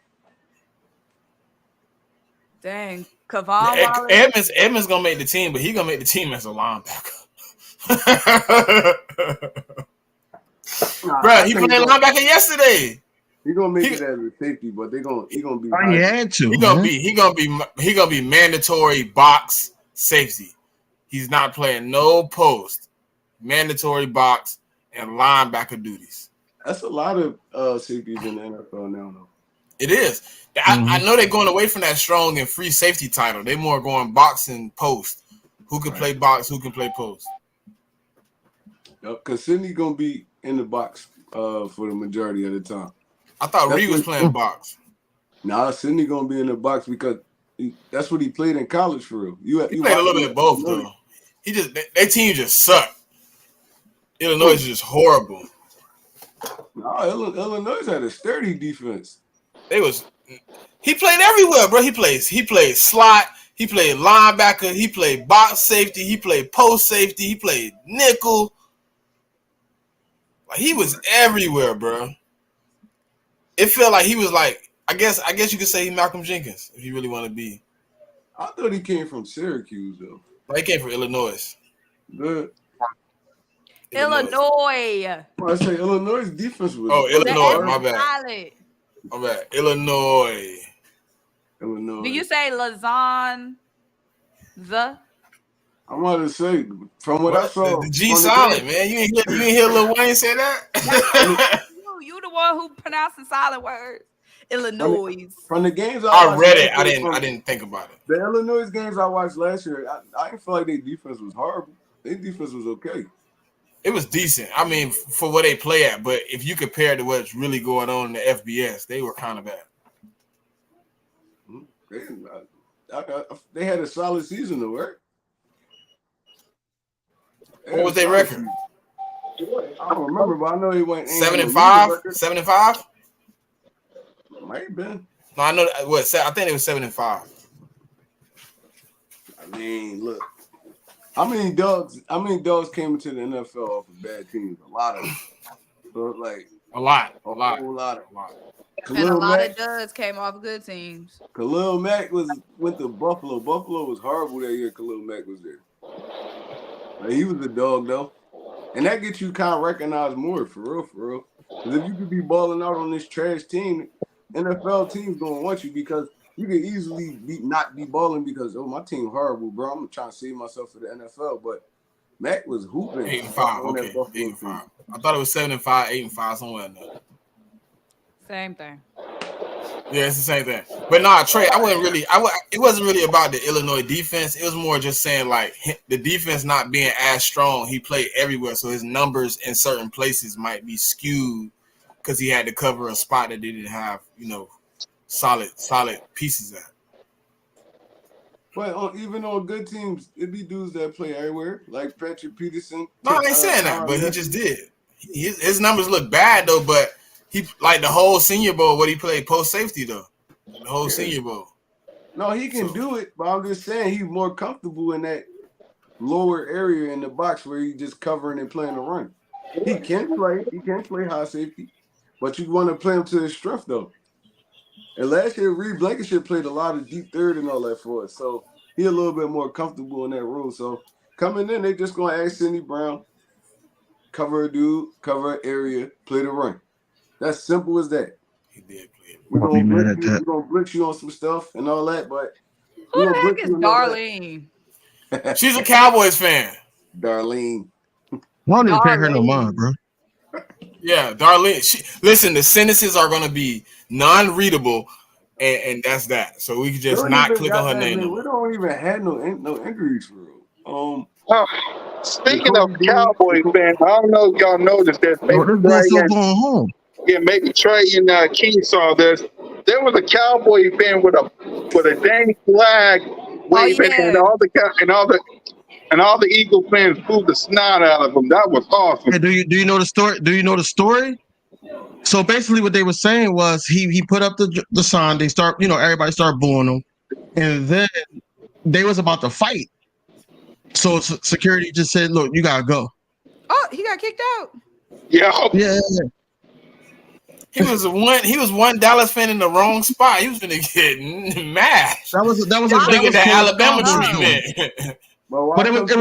Dang, Kavon Wallace. Edmonds gonna make the team, but he gonna make the team as a linebacker. Bro, he played linebacker yesterday. He gonna make it as a safety, but he gonna be. He had to. He gonna be mandatory box safety. He's not playing no post, mandatory box and linebacker duties. That's a lot of safeties in the NFL now, though. It is. I know they're going away from that strong and free safety title. They're more going box and post. Who can play box? Who can play post? Because Sidney gonna be in the box for the majority of the time. I thought Reed was playing box. Nah, Sidney gonna be in the box because that's what he played in college for real. He played a little bit of both though. Their team just sucked. Illinois is just horrible. No, Illinois had a sturdy defense. He played everywhere, bro. He played slot, he played linebacker, he played box safety, he played post safety, he played nickel. Like he was everywhere, bro. It felt like he was like, I guess you could say he Malcolm Jenkins if you really want to be. I thought he came from Syracuse though. He came from Illinois. Good. Illinois. Well, I say Illinois' defense was. Oh, Illinois. My bad. Solid. My bad. Illinois. Illinois. Do you say Lazon? I'm about to say from what I saw. The G silent, man. You ain't hear Lil Wayne say that? You the one who pronouncing silent words. Illinois. From the games I read it. I didn't think about it. The Illinois games I watched last year, I didn't feel like their defense was horrible. Their defense was okay. It was decent. I mean, for what they play at, but if you compare to what's really going on in the FBS, they were kind of bad. They had a solid season though, right? What was their record? I don't remember, but I know he went 7-5. 7-5. Might have been. No, I know what. I think it was 7-5. I mean, look. How many dogs came into the NFL off of bad teams? A lot of them. So like a lot. Whole lot of them. And a lot of duds came off good teams. Khalil Mack went to Buffalo. Buffalo was horrible that year. Khalil Mack was there. Like, he was a dog though, and that gets you kind of recognized more for real. Because if you could be balling out on this trash team, NFL teams gonna want you because you could easily not be balling because my team horrible, bro. I'm trying to save myself for the NFL, but Mac was hooping. 8-5. Okay, 8-5. I thought it was 7-5, 8-5, somewhere in there. Same thing. Yeah, it's the same thing. But nah, Trey, it wasn't really about the Illinois defense. It was more just saying like the defense not being as strong. He played everywhere, so his numbers in certain places might be skewed because he had to cover a spot that they didn't have, solid pieces at. But even on good teams, it be dudes that play everywhere, like Patrick Peterson. No, I ain't saying that, but he just did. His numbers look bad though, but he like the whole Senior Bowl. What he played post safety though, the whole Senior Bowl. No, he can do it, but I'm just saying he's more comfortable in that lower area in the box where he's just covering and playing the run. He can play high safety, but you want to play him to his strength though. And last year, Reed Blankenship played a lot of deep third and all that for us, so he a little bit more comfortable in that role. So coming in, they just gonna ask Sidney Brown, cover a dude, cover an area, play the run. That's simple as that. He did play it. We're gonna blitz you on some stuff and all that, but who the heck is Darlene? She's a Cowboys fan. Darlene. I don't even pay her no mind, bro. Yeah, Darlene. Listen, the sentences are gonna be non-readable, and that's that. So we can just not click on her name. We don't even have no injuries for real. Speaking of Cowboy fans, I don't know if y'all noticed that. They're still going home. Yeah, maybe Trey and King saw this. There was a Cowboy fan with a dang flag waving, and all the Eagle fans booed the snot out of him. That was awesome. Hey, do you know the story? Do you know the story? So basically, what they were saying was he put up the sign. They start, everybody started booing him, and then they was about to fight, So security just said, "Look, you gotta go." Oh, he got kicked out. Yeah. He was one Dallas fan in the wrong spot. He was gonna get mashed. That was Thinking that Coach Alabama Allen treatment. But it was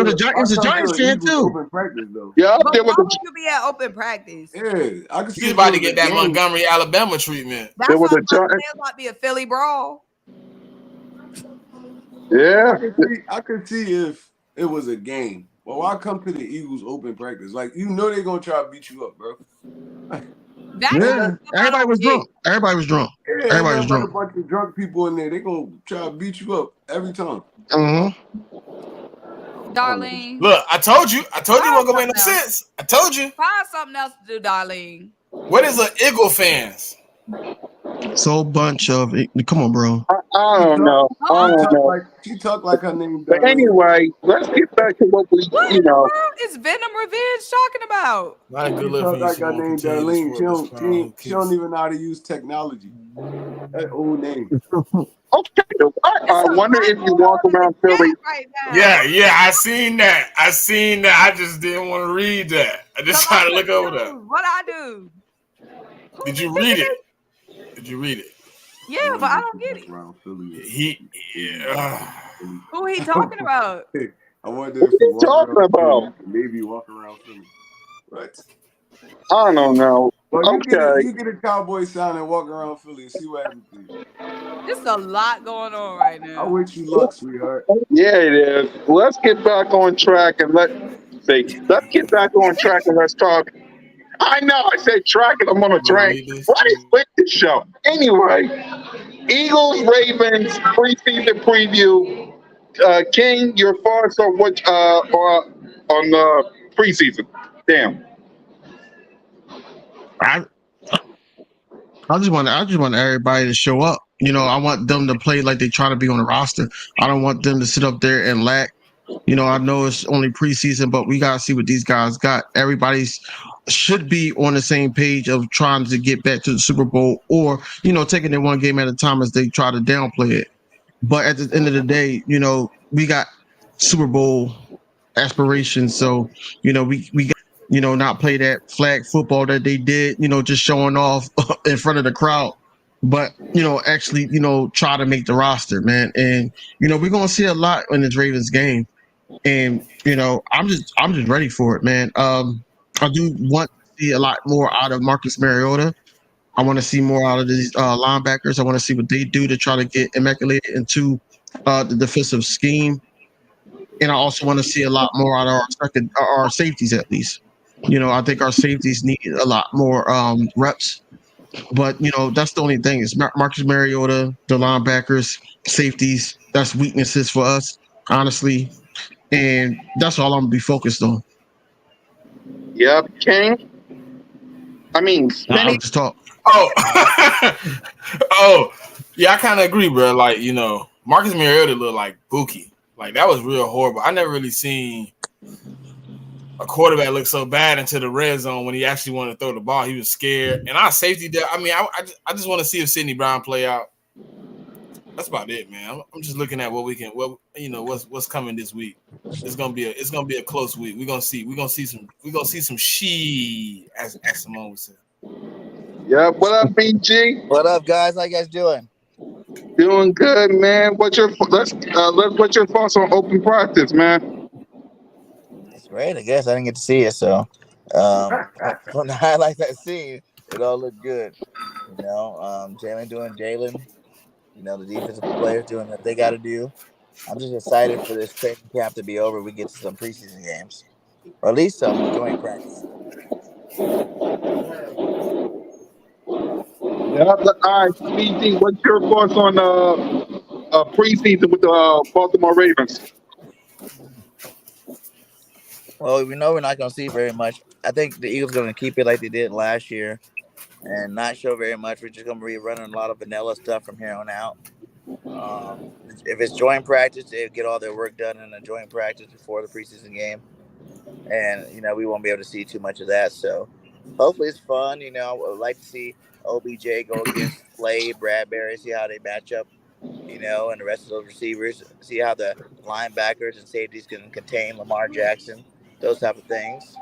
a Giants fan too. Open practice though. Yeah, But there why was would you be at open practice? Yeah, I can see He's about to get that Montgomery, Alabama treatment. That's There was what a I'm about to Giant- say. It might be a Philly brawl. yeah. I could see if it was a game. Well, why come to the Eagles open practice? Like they're gonna try to beat you up, bro. Yeah, everybody was drunk. Everybody was drunk. Yeah, Everybody was drunk. A bunch of drunk people in there. They gonna try to beat you up every time. Darlene. Look, I told you it won't go make no sense. I told you. Find something else to do, Darlene. What is an Eagle fans? So bunch of come on, bro. I don't know. She talked like her name. But anyway, let's get back to what we, What in the world is Venom Revenge talking about? Not a good She look talk for you. like her name Darlene. She don't even know how to use technology. That old name. Okay, I wonder if you walk around Philly. Right now. Yeah, I seen that. I just didn't want to read that. I just tried to look over that. What I do? Did you read it? Yeah, but I don't get it. Who he talking about? I wonder What are you talking about? Maybe walk around Philly. What? I don't know. Well, Okay. you get a cowboy sign and walk around Philly and see what happens to you. There's a lot going on right now. I wish you luck, sweetheart. Yeah, it is. Let's get back on track and let's talk. I know I said track and I'm on a train. What is with this show? Anyway, Eagles Ravens preseason preview. King, your thoughts on what on the preseason? Damn. I just want everybody to show up. I want them to play like they try to be on the roster. I don't want them to sit up there and lack. I know it's only preseason, but we gotta see what these guys got. Everybody's should be on the same page of trying to get back to the Super Bowl, or taking it one game at a time as they try to downplay it. But at the end of the day, we got Super Bowl aspirations, so we got not play that flag football that they did, just showing off in front of the crowd, but actually try to make the roster, man. And we're gonna see a lot in this Ravens game, and I'm just ready for it, man. I do want to see a lot more out of Marcus Mariota. I want to see more out of these linebackers. I want to see what they do to try to get immaculated into the defensive scheme. And I also want to see a lot more out of our safeties, at least. I think our safeties need a lot more reps. But, that's the only thing is Marcus Mariota, the linebackers, safeties, that's weaknesses for us, honestly. And that's all I'm going to be focused on. Yep, King. I mean, I'll just talk. Oh, yeah, I kind of agree, bro. Like, Marcus Mariota looked like Buki. Like, that was real horrible. I never really seen a quarterback look so bad into the red zone when he actually wanted to throw the ball. He was scared. And our safety depth, I just want to see if Sidney Brown play out. That's about it, man. I'm just looking at what's coming this week. It's gonna be a close week. We're gonna see some she, as Simone would say. Yeah, what up, BG? What up, guys? How you guys doing? Doing good, man. What's your thoughts on open practice, man? It's great. I guess I didn't get to see it, so from the highlights I seen, it all looked good. Jalen doing Jalen. The defensive players doing what they got to do. I'm just excited for this training camp to be over. We get to some preseason games, or at least some joint practice. Yeah. All right, BG, what's your thoughts on preseason with the Baltimore Ravens? Well, we know we're not going to see very much. I think the Eagles are going to keep it like they did last year and not show very much. We're just going to be running a lot of vanilla stuff from here on out. If it's joint practice, they get all their work done in a joint practice before the preseason game. And, we won't be able to see too much of that. So hopefully it's fun. I would like to see OBJ go against Slade, Bradbury, see how they match up and the rest of those receivers. See how the linebackers and safeties can contain Lamar Jackson, those type of things,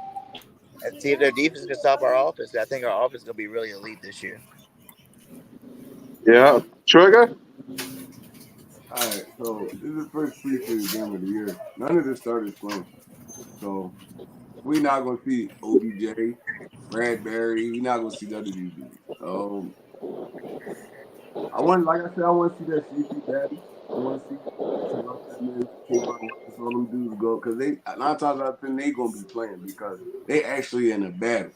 and see if their defense can stop our offense. I think our offense is going to be really elite this year. Yeah. Trigger? All right, so this is the first preseason game of the year. None of the starters playing, so we're not gonna see OBJ, Bradbury. We're not gonna see none of these dudes. Like I said, I want to see that safety battle. I want to see Terrell Edmonds, Kayvon Wallace, all them dudes go because they 9 times out of 10 they gonna be playing because they actually in a battle.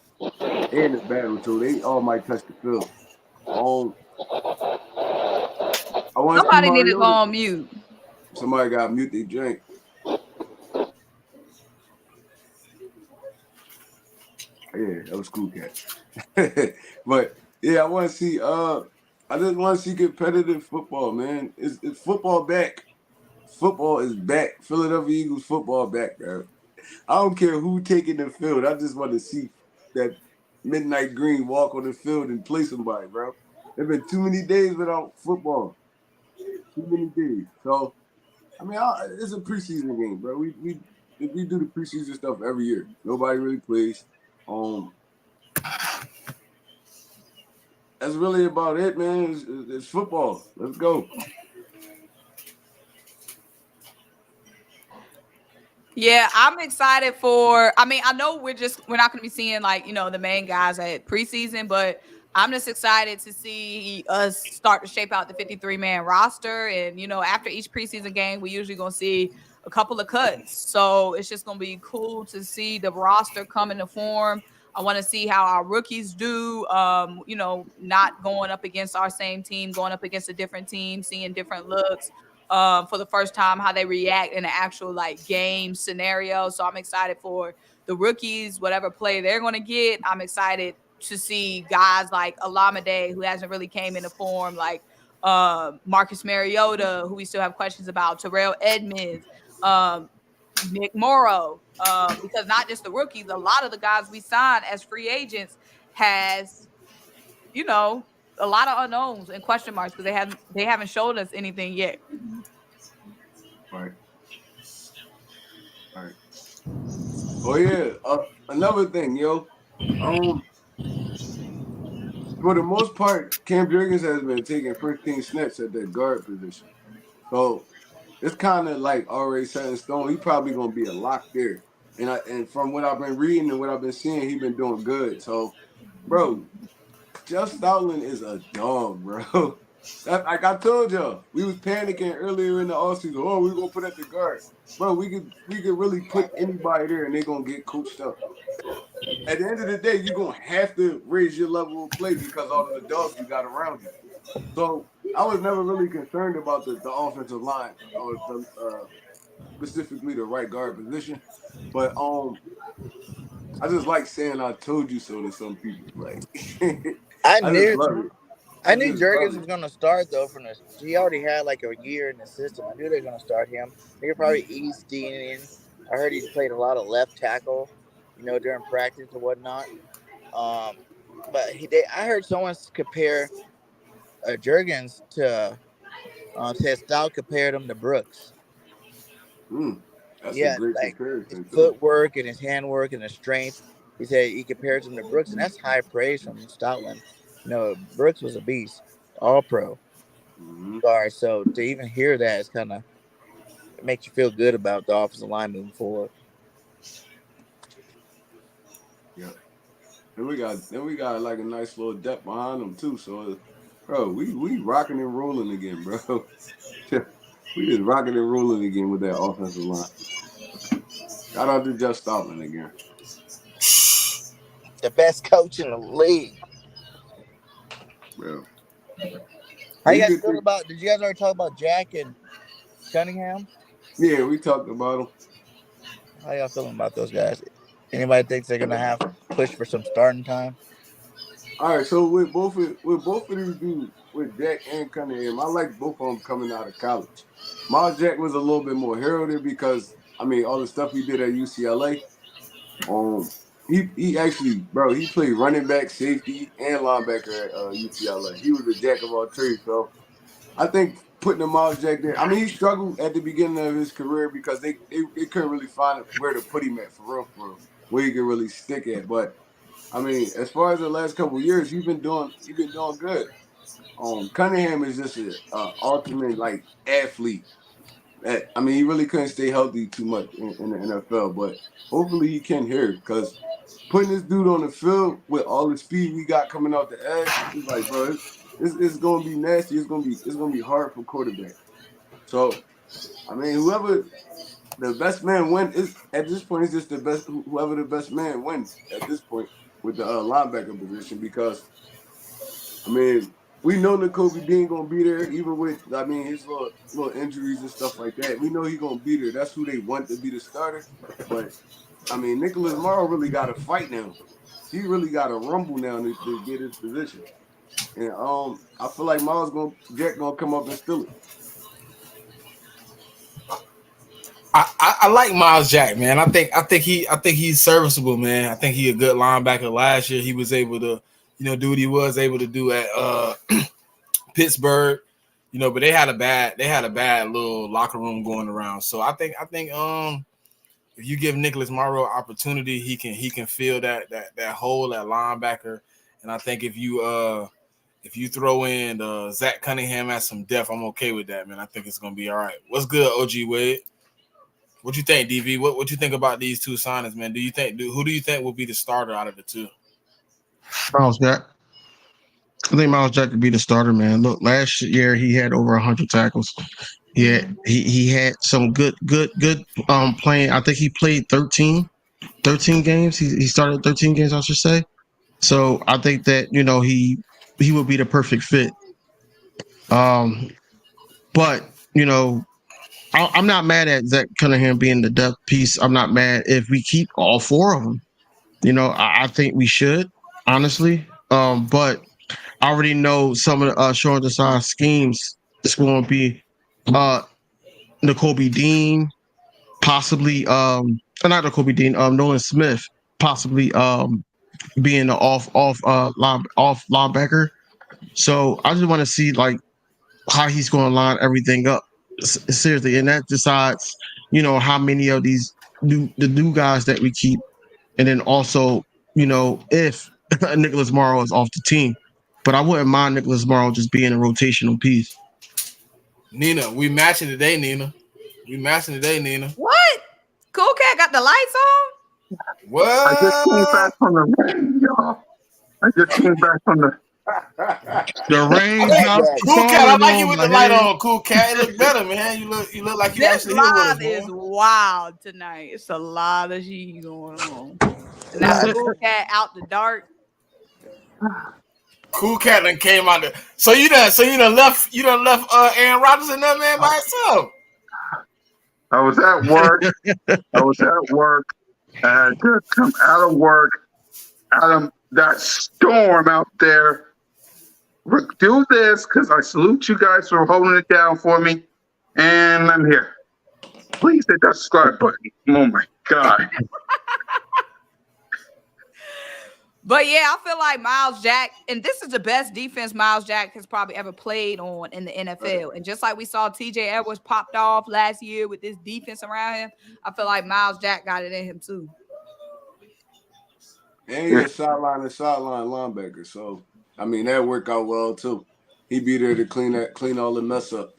They in a battle, so they all might touch the field. Um, I want to see Somebody need to go Mariota. on mute. Somebody got to mute their drink. Yeah, that was cool, cat. But yeah, I want to see. I just want to see competitive football, man. It's football back. Football is back. Philadelphia Eagles football back, bro. I don't care who taking the field. I just want to see that midnight green walk on the field and play somebody, bro. There've been too many days without football. Too many days. So I mean, it's a preseason game, bro. We do the preseason stuff every year. Nobody really plays. Um, that's really about it, man. It's football. Let's go. Yeah, I'm excited for. I mean, I know we're not going to be seeing like the main guys at preseason, but I'm just excited to see us start to shape out the 53-man roster. And after each preseason game, we usually going to see a couple of cuts. So it's just going to be cool to see the roster come into form. I want to see how our rookies do. Not going up against our same team, going up against a different team, seeing different looks. For the first time, how they react in an actual like game scenario. So I'm excited for the rookies, whatever play they're going to get. I'm excited to see guys like Alameda, who hasn't really came into form, like Marcus Mariota, who we still have questions about, Terrell Edmonds, Nick Morrow, because not just the rookies, a lot of the guys we signed as free agents has, a lot of unknowns and question marks because they haven't showed us anything yet. Right. Right. Oh yeah. Another thing, yo. For the most part, Cam Jurgens has been taking first team snaps at that guard position. So it's kind of like already set in stone. He probably gonna be a lock there. And from what I've been reading and what I've been seeing, he been doing good. So, bro, Jeff Stoutland is a dog, bro. Like I told y'all, we was panicking earlier in the offseason. Oh, we're gonna put at the guard. Bro, we could really put anybody there and they're gonna get coached up. At the end of the day, you're gonna have to raise your level of play because all of the dogs you got around you. So I was never really concerned about the offensive line or specifically the right guard position. But I just like saying I told you so to some people. Like I I just knew love it. I I knew just love Jurgens it. was going to start though. He already had like a year in the system. I knew they were going to start him. They could probably ease Dean in. I heard he played a lot of left tackle, during practice and whatnot. Um, but I heard someone compare Jurgens to said Stout compared him to Brooks. That's a Yeah, great like his comparison too. footwork and his handwork and his strength. He said he compares him to Brooks, and that's high praise from Stoutland. Brooks was a beast, all pro Mm-hmm. guard. So to even hear that is kind of it makes you feel good about the offensive line moving forward. Yeah. Then we got like a nice little depth behind them too. So, bro, we rocking and rolling again, bro. We just rocking and rolling again with that offensive line. Shout out to Jeff Stoutland again, The best coach in the league. bro. How you You guys could feel think, about? Did you guys already talk about Jack and Cunningham? yeah, we talked about him. How y'all feeling about those guys? Anybody thinks they're gonna have push for some starting time? All right, so with both of these dudes, with Jack and Cunningham, I like both of them coming out of college. Miles Jack was a little bit more heralded because I mean all the stuff he did at UCLA. He actually, bro, he played running back, safety, and linebacker at UCLA. He was a jack of all trades. So I think putting the Miles Jack there. I mean, he struggled at the beginning of his career because they couldn't really find where to put him at for real, where he could really stick at. But I mean, as far as the last couple of years, he's been doing good. Cunningham is just an ultimate like athlete. I mean, he really couldn't stay healthy too much in the NFL, but hopefully he can here because putting this dude on the field with all the speed we got coming out the edge, it's like, bro, it's gonna be nasty. It's gonna be hard for quarterback. So, I mean, whoever the best man win is at this point is just the best. Whoever the best man wins at this point with the linebacker position because I mean, we know N'Kobe Dean gonna be there, even with his little injuries and stuff like that. We know he gonna be there. That's who they want to be the starter. But I mean, Nicholas Morrow really got to fight now. He really got to rumble now to get his position. And I feel like Jack gonna come up and steal it. I like Miles Jack, man. I think he's serviceable, man. I think he a good linebacker. Last year he was able to, do what he was able to do at Pittsburgh, but they had a bad little locker room going around. So I think if you give Nicholas Morrow opportunity, he can fill that hole at linebacker. And I think if you throw in Zach Cunningham at some depth, I'm okay with that, man. I think it's gonna be all right. What's good, OG Wade? What you think, DV? What you think about these two signings, man? Who do you think will be the starter out of the two? Miles Jack. I think Miles Jack could be the starter, man. Look, last year he had over 100 tackles. He had some good playing. I think he played 13 games. He started 13 games, I should say. So I think that he would be the perfect fit. But I'm not mad at Zach Cunningham being the depth piece. I'm not mad if we keep all four of them. I think we should, honestly. But I already know some of the showing the size schemes. It's going to be N'Kobe Dean, possibly not N'Kobe Dean, Nolan Smith, possibly being the off linebacker. So I just want to see like how he's going to line everything up. Seriously, and that decides, how many of these new guys that we keep, and then also, if Nicholas Morrow is off the team. But I wouldn't mind Nicholas Morrow just being a rotational piece. Nina, we matching today, Nina. What? Cool Cat got the lights on? What? I just came back from the rain, y'all. The rain. Cool Cat, I like you with the light on. Cool Cat, it look better, man. You look like you this actually here with us, live is man. wild tonight. It's a lot of shit going on. And now Cool Cat out the dark. Cool Cat done came out there. So you done left Aaron Rodgers in there, man, by himself. I was at work. I had to come out of work, out of that storm out there. Do this because I salute you guys for holding it down for me, and I'm here. Please hit that subscribe button. Oh my God. But yeah, I feel like Miles Jack, and this is the best defense Miles Jack has probably ever played on in the NFL. And just like we saw TJ Edwards popped off last year with this defense around him, I feel like Miles Jack got it in him too. And he's a sideline linebacker, so I mean that worked out well too. He be there to clean all the mess up.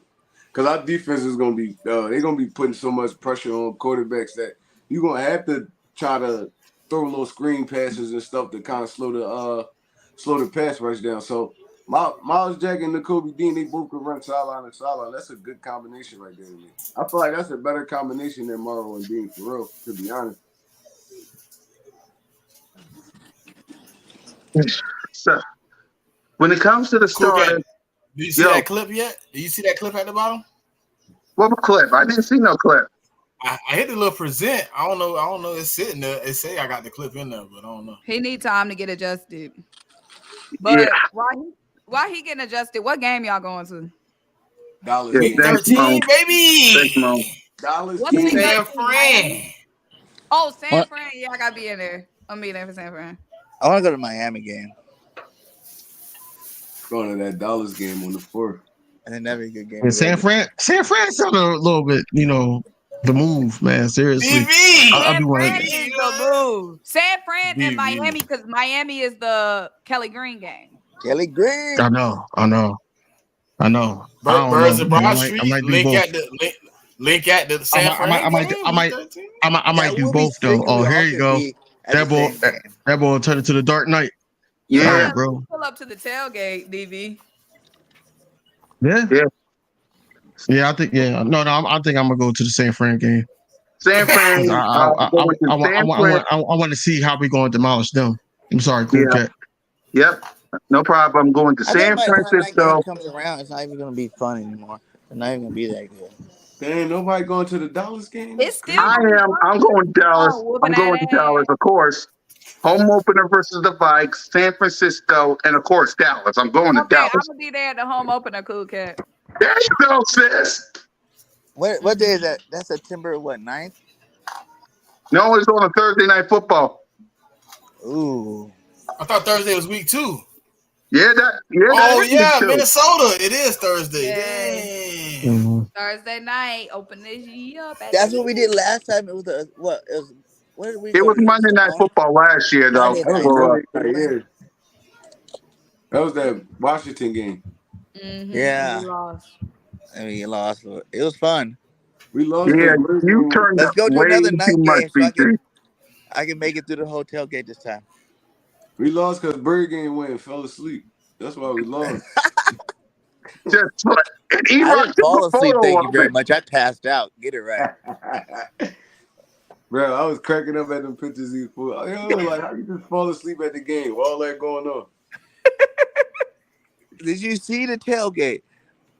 Because our defense is gonna be they're gonna be putting so much pressure on quarterbacks that you're gonna have to try to throw little screen passes and stuff to kind of slow the pass rush down. So Miles Jack and N'Kobe Dean, they both could run sideline and sideline. That's a good combination right there to me. I feel like that's a better combination than Morrow and Dean, for real, to be honest. So when it comes to the starter, do you see that clip yet? Do you see that clip at the bottom? What clip? I didn't see no clip. I hit the little present. I don't know. It's sitting there. It say I got the clip in there, but I don't know. He need time to get adjusted. But while he getting adjusted, what game y'all going to? Dallas. Week 13, baby. Dallas. San Fran. Oh, San Fran. Yeah, I gotta be in there. I'm be there for San Fran. I want to go to Miami game. Going to that Dallas game on the 4th. And then that'd be a good game. And San Fran sounded a little bit, the move, man. Seriously, DV. I San be Fran wanting. is the move. San Fran and DV. Miami, because Miami is the Kelly Green game. Kelly Green. I know. I don't Birds know, of man. Broad I Street. might do Link both. at the I San might, I might, Fran I might, game. I Week might, 13. I might That do would be both sick though. if Oh, we here all you could go. be at the same game. That boy turned into the Dark Knight. You All Yeah. right, bro. pull up to the tailgate, DV. Yeah. Yeah. Yeah, I think. Yeah, no. I think I'm gonna go to the San Fran game. San Fran. 'Cause I'm going to San Fran. I want to see how we going to demolish them. I'm sorry, Cool Yeah. Cat. Yep. No problem. I'm going to I think San by the time that game Francisco. comes around, it's not even gonna be fun anymore. It's not even gonna be that good. Dang, nobody going to the Dallas game? It's That's still crazy. I gonna be am. fun. I'm going to Dallas. whooping I'm going that to Dallas, ass. of course. Home opener versus the Vikes, San Francisco, and of course Dallas. I'm going to Okay, I'm Dallas. gonna be there at the home opener, Cool Cat. There you go, sis. What day is that? That's September 9th? No, it's on a Thursday night football. Ooh. I thought Thursday was week 2. Yeah, that Oh is yeah, too. Minnesota. It is Thursday. Yes. Dang. Mhm. Thursday night, open this year up. That's what we did last time. It was what? It was. Where did we It go? was Monday night football last year, though. Monday That was night. For, Monday night, yeah. That was that Washington game. Yeah. We lost. I mean, you lost. It was fun. We lost yeah, that Bird you game. turned Let's up go to way another too night much, game so BT. I can make it through the hotel gate this time. We lost because Bird game went and fell asleep. That's why we lost. Just and I E-Rock didn't took fall a asleep. photo Thank you of very it. much. I passed out. Get it right. Bro, I was cracking up at them pictures. These fools. Yo, like, how you just fall asleep at the game? All that going on. Did you see the tailgate?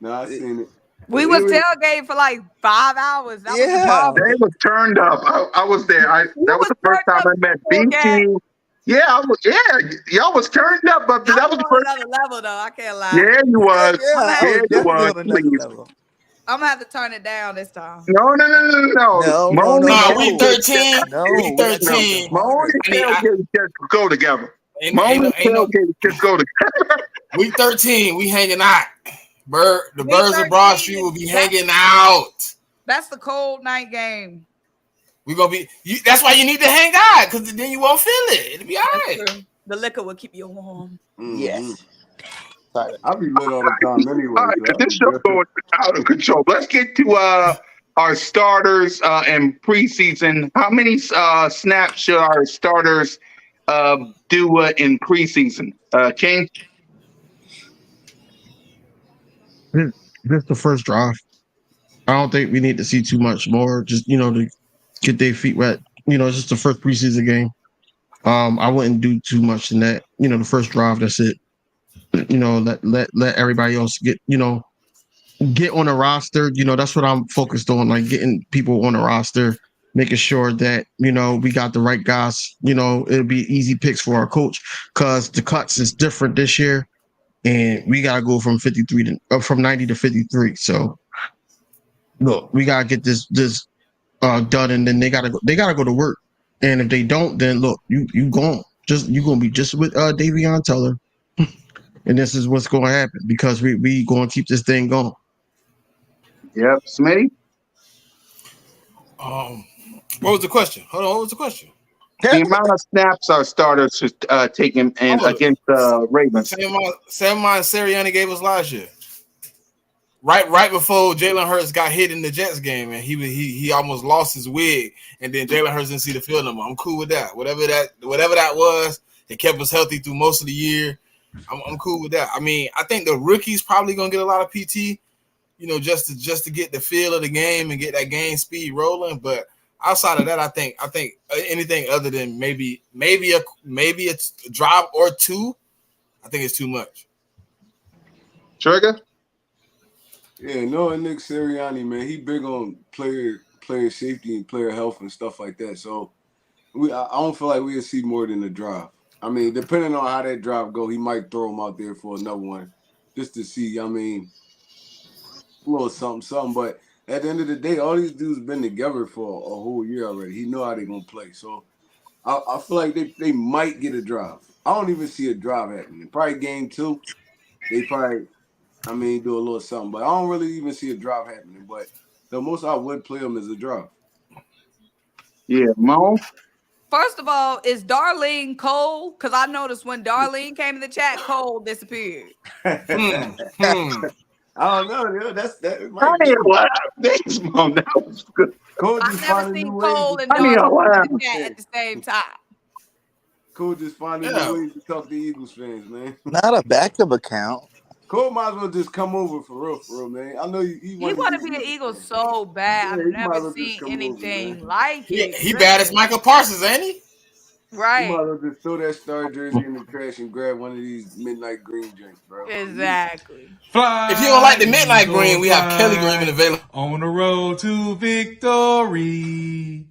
No, I seen it. We It was was- tailgating for like 5 hours. That was the Yeah. problem. They was turned up. I was there. That was was the first time turned I met up, okay. BT. Yeah, I was. Yeah, y'all was turned up. But I that was was the on first. another level though. I can't lie. Yeah, you was. Yeah, I Yeah, was you definitely was. on another Please. level. I'm gonna have to turn it down this time. No. No, Moan Nah, and week tailgate 13. No, Week we gotta do 13. something Moan harder. and I- tailgate just go together. Ain't Moan no, and ain't no tailgate just go together. week 13. We hanging out. The Week Birds of Broad 13 Street will be is- hanging out. That's the cold night game. We gonna be. That's why you need to hang out, because then you won't feel it. It'll be all That's right. true. The liquor will keep you warm. Yes. Sorry. I be lit all the time anyway. All right, so I this be show's good. going out of control. Let's get to our starters in preseason. How many snaps should our starters do in preseason? King? This the first drive. I don't think we need to see too much more. Just to get their feet wet. It's just the first preseason game. I wouldn't do too much in that. The first drive. That's it. Let everybody else get on a roster. That's what I'm focused on. Like getting people on the roster, making sure that we got the right guys. It'll be easy picks for our coach because the cuts is different this year, and we gotta go from 53 to from 90 to 53. So look, we gotta get this done, and then they gotta go to work. And if they don't, then look, you gone. You gonna be just with Davion Teller, and this is what's gonna happen because we gonna keep this thing going. Yep. Smitty? What was the question? Hold on. What was the question? The amount of snaps our starters should take in against Ravens. Same amount Sirianni gave us last year. Right before Jalen Hurts got hit in the Jets game, and he almost lost his wig, and then Jalen Hurts didn't see the field no more. I'm cool with that. Whatever that was, it kept us healthy through most of the year. I'm cool with that. I mean, I think the rookie's probably gonna get a lot of PT, just to get the feel of the game and get that game speed rolling. But outside of that, I think anything other than maybe a drive or two, I think it's too much. Trigger? Yeah, knowing Nick Sirianni, man, he big on player safety and player health and stuff like that. So I don't feel like we'll see more than a drive. I mean, depending on how that drive go, he might throw him out there for another one just to see. I mean, a little something. But at the end of the day, all these dudes been together for a whole year already. He know how they gonna play. So I feel like they might get a drive. I don't even see a drive happening. Probably game 2. They probably I mean, do a little something. But I don't really even see a drop happening. But the most I would play him is a drop. Yeah, Mo. First of all, is Darlene Cole? Because I noticed when Darlene came in the chat, Cole disappeared. I don't know. Yeah, that it I might need be. a laugh. Thanks, Mo. That was good. Cole I've just never finding seen new ways. Cole and I need a Darlene laugh. in the chat at the same time. Cole just finding new ways to talk to Eagles fans, man. Not a backup account. Cole might as well just come over for real, man. I know he He one of want to these be an Eagles Eagle fans. so bad. Yeah, I've he might never as well just seen come over, man. anything like it. He bad as Michael Parsons, ain't he? You might Right. as well just throw that star jersey in the trash and grab one of these midnight green drinks, bro. Exactly. Fly, If you don't like the midnight green, Eagles, we have Kelly fly, Green available. on the road to victory.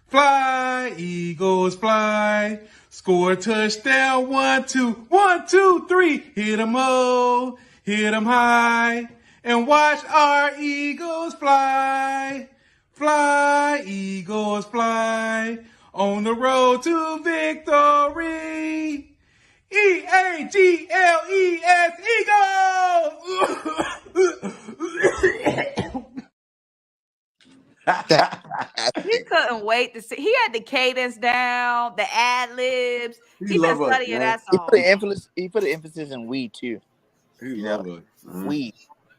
Fly, Eagles, fly. Score a touchdown, 1, 2, 1, 2, 3. Hit 'em low, hit 'em high, and watch our Eagles fly. Fly, Eagles, fly. On the road to victory. EAGLES, Eagles! He couldn't wait to see. He had the cadence down, the ad libs. He He been love us, studying man. that song. He put the emphasis in we too. He You love know, us. Man. we.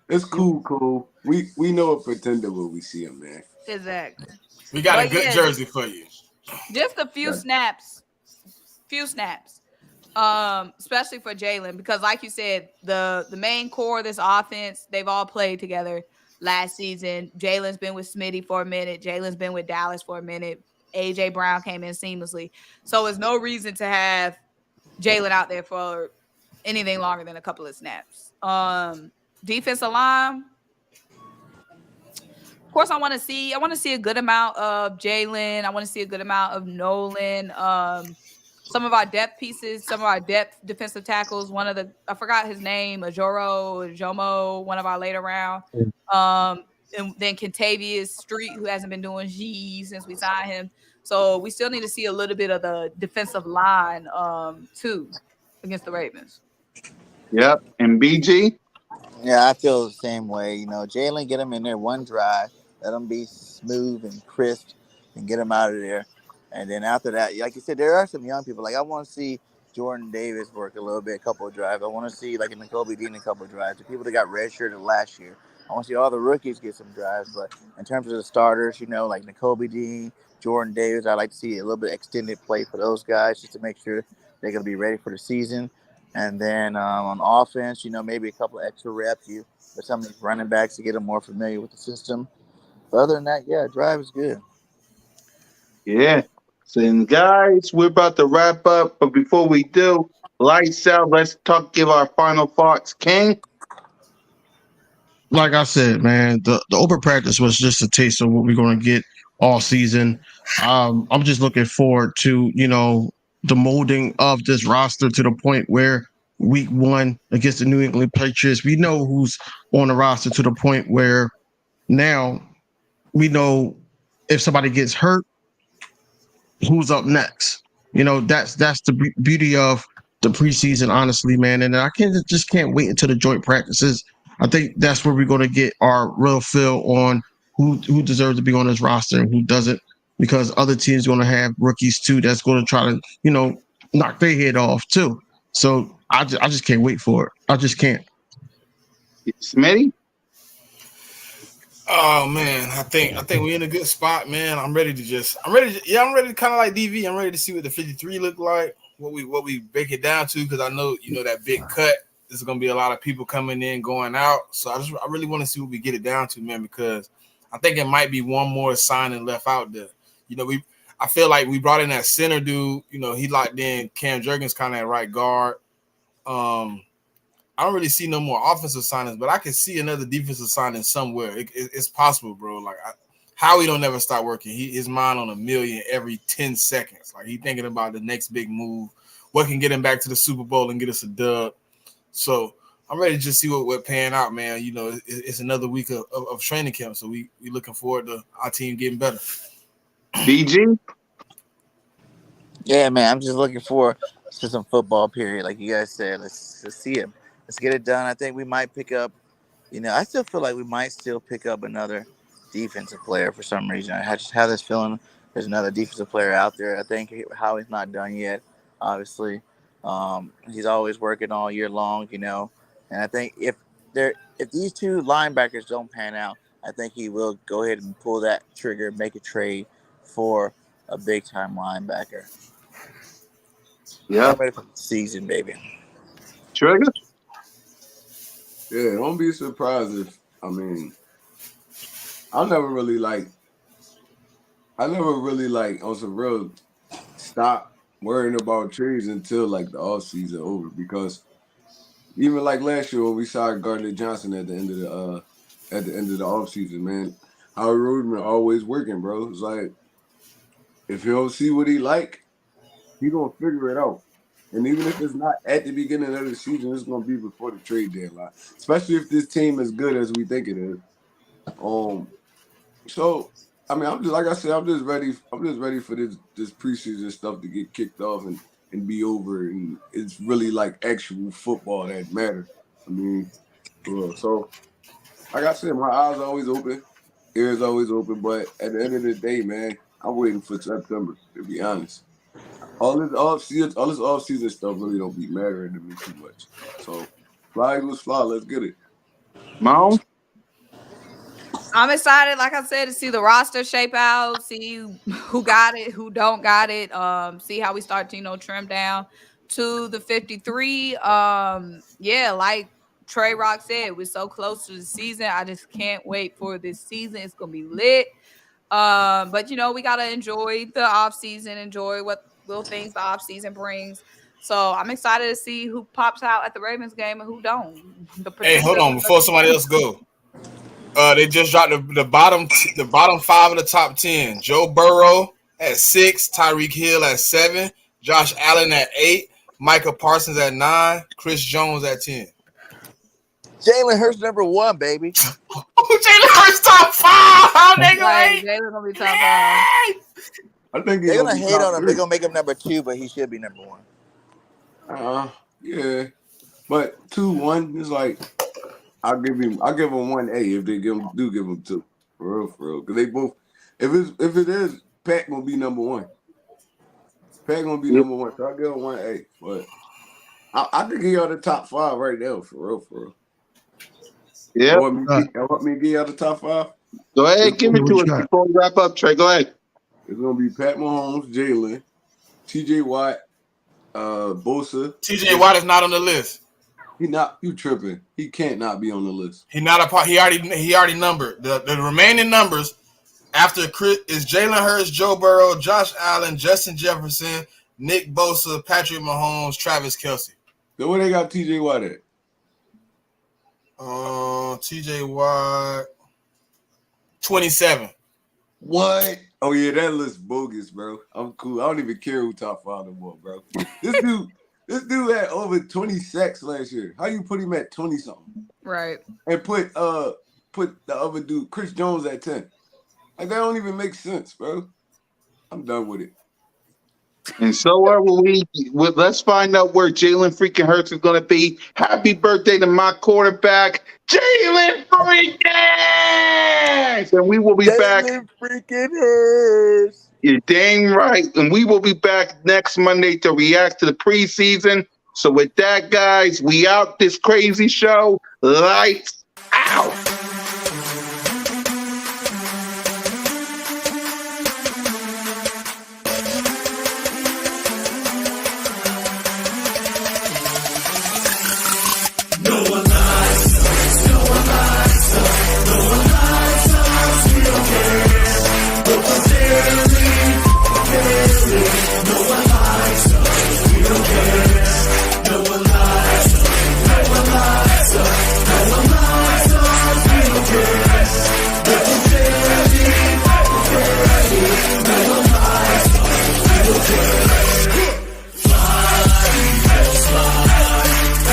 It's cool. We know a pretender when we see him, man. Exactly. We got But a good yeah, jersey for you. just a few Right. snaps. Especially for Jalen, because like you said, the main core of this offense, they've all played together last season. Jalen's been with Smitty for a minute. Jalen's been with Dallas for a minute. AJ Brown came in seamlessly. So there's no reason to have Jalen out there for anything longer than a couple of snaps. Defensive line. Of course, I want to see a good amount of Jalen. I want to see a good amount of Nolan. Some of our depth pieces, some of our depth defensive tackles. I forgot his name, Jomo, one of our later round. And then Kentavious Street, who hasn't been doing G since we signed him. So we still need to see a little bit of the defensive line too against the Ravens. Yep. And BG. Yeah, I feel the same way. You know, Jalen, get him in there one drive, let him be smooth and crisp, and get him out of there. And then after that, like you said, there are some young people. Like I want to see Jordan Davis work a little bit, a couple of drives. I want to see like N'Kobe Dean a couple of drives. The people that got redshirted last year. I want to see all the rookies get some drives. But in terms of the starters, you know, like N'Kobe Dean, Jordan Davis, I like to see a little bit extended play for those guys just to make sure they're going to be ready for the season. And then on offense, you know, maybe a couple of extra reps with some of these running backs to get them more familiar with the system. But other than that, yeah, drive is good. Yeah. So, guys, we're about to wrap up. But before we do, lights out. Let's give our final thoughts. King? Like I said, man, the open practice was just a taste of what we're going to get all season. I'm just looking forward to, you know, the molding of this roster to the point where week 1 against the New England Patriots, we know who's on the roster to the point where now we know if somebody gets hurt, who's up next. You know, that's the beauty of the preseason, honestly, man. And I can't wait until the joint practices. I think that's where we're going to get our real feel on who deserves to be on this roster and who doesn't, because other teams are going to have rookies too that's going to try to, you know, knock their head off too. So I just can't wait for it. I just can't. Smitty? Oh man, I think we're in a good spot, man. I'm ready to kind of like DV. I'm ready to see what the 53 look like, what we break it down to, because I know, you know, that big cut. There's gonna be a lot of people coming in, going out. So I really want to see what we get it down to, man, because I think it might be one more signing left out there. You know, I feel like we brought in that center dude. You know, he locked in Cam Jurgens kind of at right guard. I don't really see no more offensive signings, but I can see another defensive signing somewhere. It's possible, bro. Like Howie don't never stop working. His mind on a million every 10 seconds. Like he thinking about the next big move, what can get him back to the Super Bowl and get us a dub. So I'm ready to just see what pan out, man. You know, it's another week of training camp, so we looking forward to our team getting better. BG? Yeah, man, I'm just looking forward to some football. Period, like you guys said. Let's see it. Let's get it done. I think we might pick up I still feel like we might still pick up another defensive player for some reason. I just have this feeling there's another defensive player out there. I think Howie's not done yet, obviously. He's always working all year long, And I think if these two linebackers don't pan out, I think he will go ahead and pull that trigger, make a trade for a big-time linebacker. Yeah. I'm ready for the season, baby. Trigger? Yeah, don't be surprised if, I never really on some real stop worrying about trades until like the off season over, because even like last year when we saw Gardner Johnson at the end of the off season, man, Howard Roseman always working, bro. It's like if he don't see what he like, he gonna figure it out. And even if it's not at the beginning of the season, it's gonna be before the trade deadline. Especially if this team is good as we think it is. So I'm just, like I said, I'm just ready for this preseason stuff to get kicked off and be over, and it's really like actual football that matters. So like I said, my eyes are always open, ears always open, but at the end of the day, man, I'm waiting for September, to be honest. All this off-season stuff really don't be mattering to me too much. So fly Eagles fly, let's get it. Mom? I'm excited, like I said, to see the roster shape out, see who got it, who don't got it, see how we start to, trim down to the 53. Like Trey Rock said, we're so close to the season. I just can't wait for this season. It's gonna be lit. But we gotta enjoy the off season, enjoy what little things the off season brings. So I'm excited to see who pops out at the Ravens game and who don't. Hey, hold on before somebody else go. They just dropped the bottom 5 of the top 10. Joe Burrow at 6, Tyreek Hill at 7, Josh Allen at 8, Micah Parsons at 9, Chris Jones at 10. Jalen Hurts number 1, baby. Jalen Hurts top 5. Jalen gonna be top 5. I think they're gonna hate on him. They're gonna make him number 2, but he should be number 1. Yeah, but 2-1 is like I'll give him 1A if they give him 2, for real. Because they both, if it is, Pat gonna be number 1. Pat gonna be number 1, so I'll give him 1A. But I think he are the top 5 right now, for real. Yeah. Want me to give y'all the top 5? Go ahead, give it to us before we wrap up, Trey. Go ahead. It's gonna be Pat Mahomes, Jalen, T.J. Watt, B.O.B.S. T.J. Watt is not on the list. You tripping? He can't not be on the list. He not a part. He already numbered the remaining numbers. After Chris is Jalen Hurts, Joe Burrow, Josh Allen, Justin Jefferson, Nick Bosa, Patrick Mahomes, Travis Kelce. Then where they got T.J. Watt at? T.J. Watt, 27. What? Oh yeah, that list bogus, bro. I'm cool. I don't even care who top 5 no more, bro. This dude had over 20 sacks last year. How you put him at 20 something? Right. And put the other dude, Chris Jones, at 10. Like that don't even make sense, bro. I'm done with it. And so are we. Let's find out where Jalen freaking Hurts is going to be. Happy birthday to my quarterback, Jalen freaking Hurts! And we will be back. Jalen freaking Hurts. You're dang right. And we will be back next Monday to react to the preseason. So with that, guys, we out this crazy show. Lights out.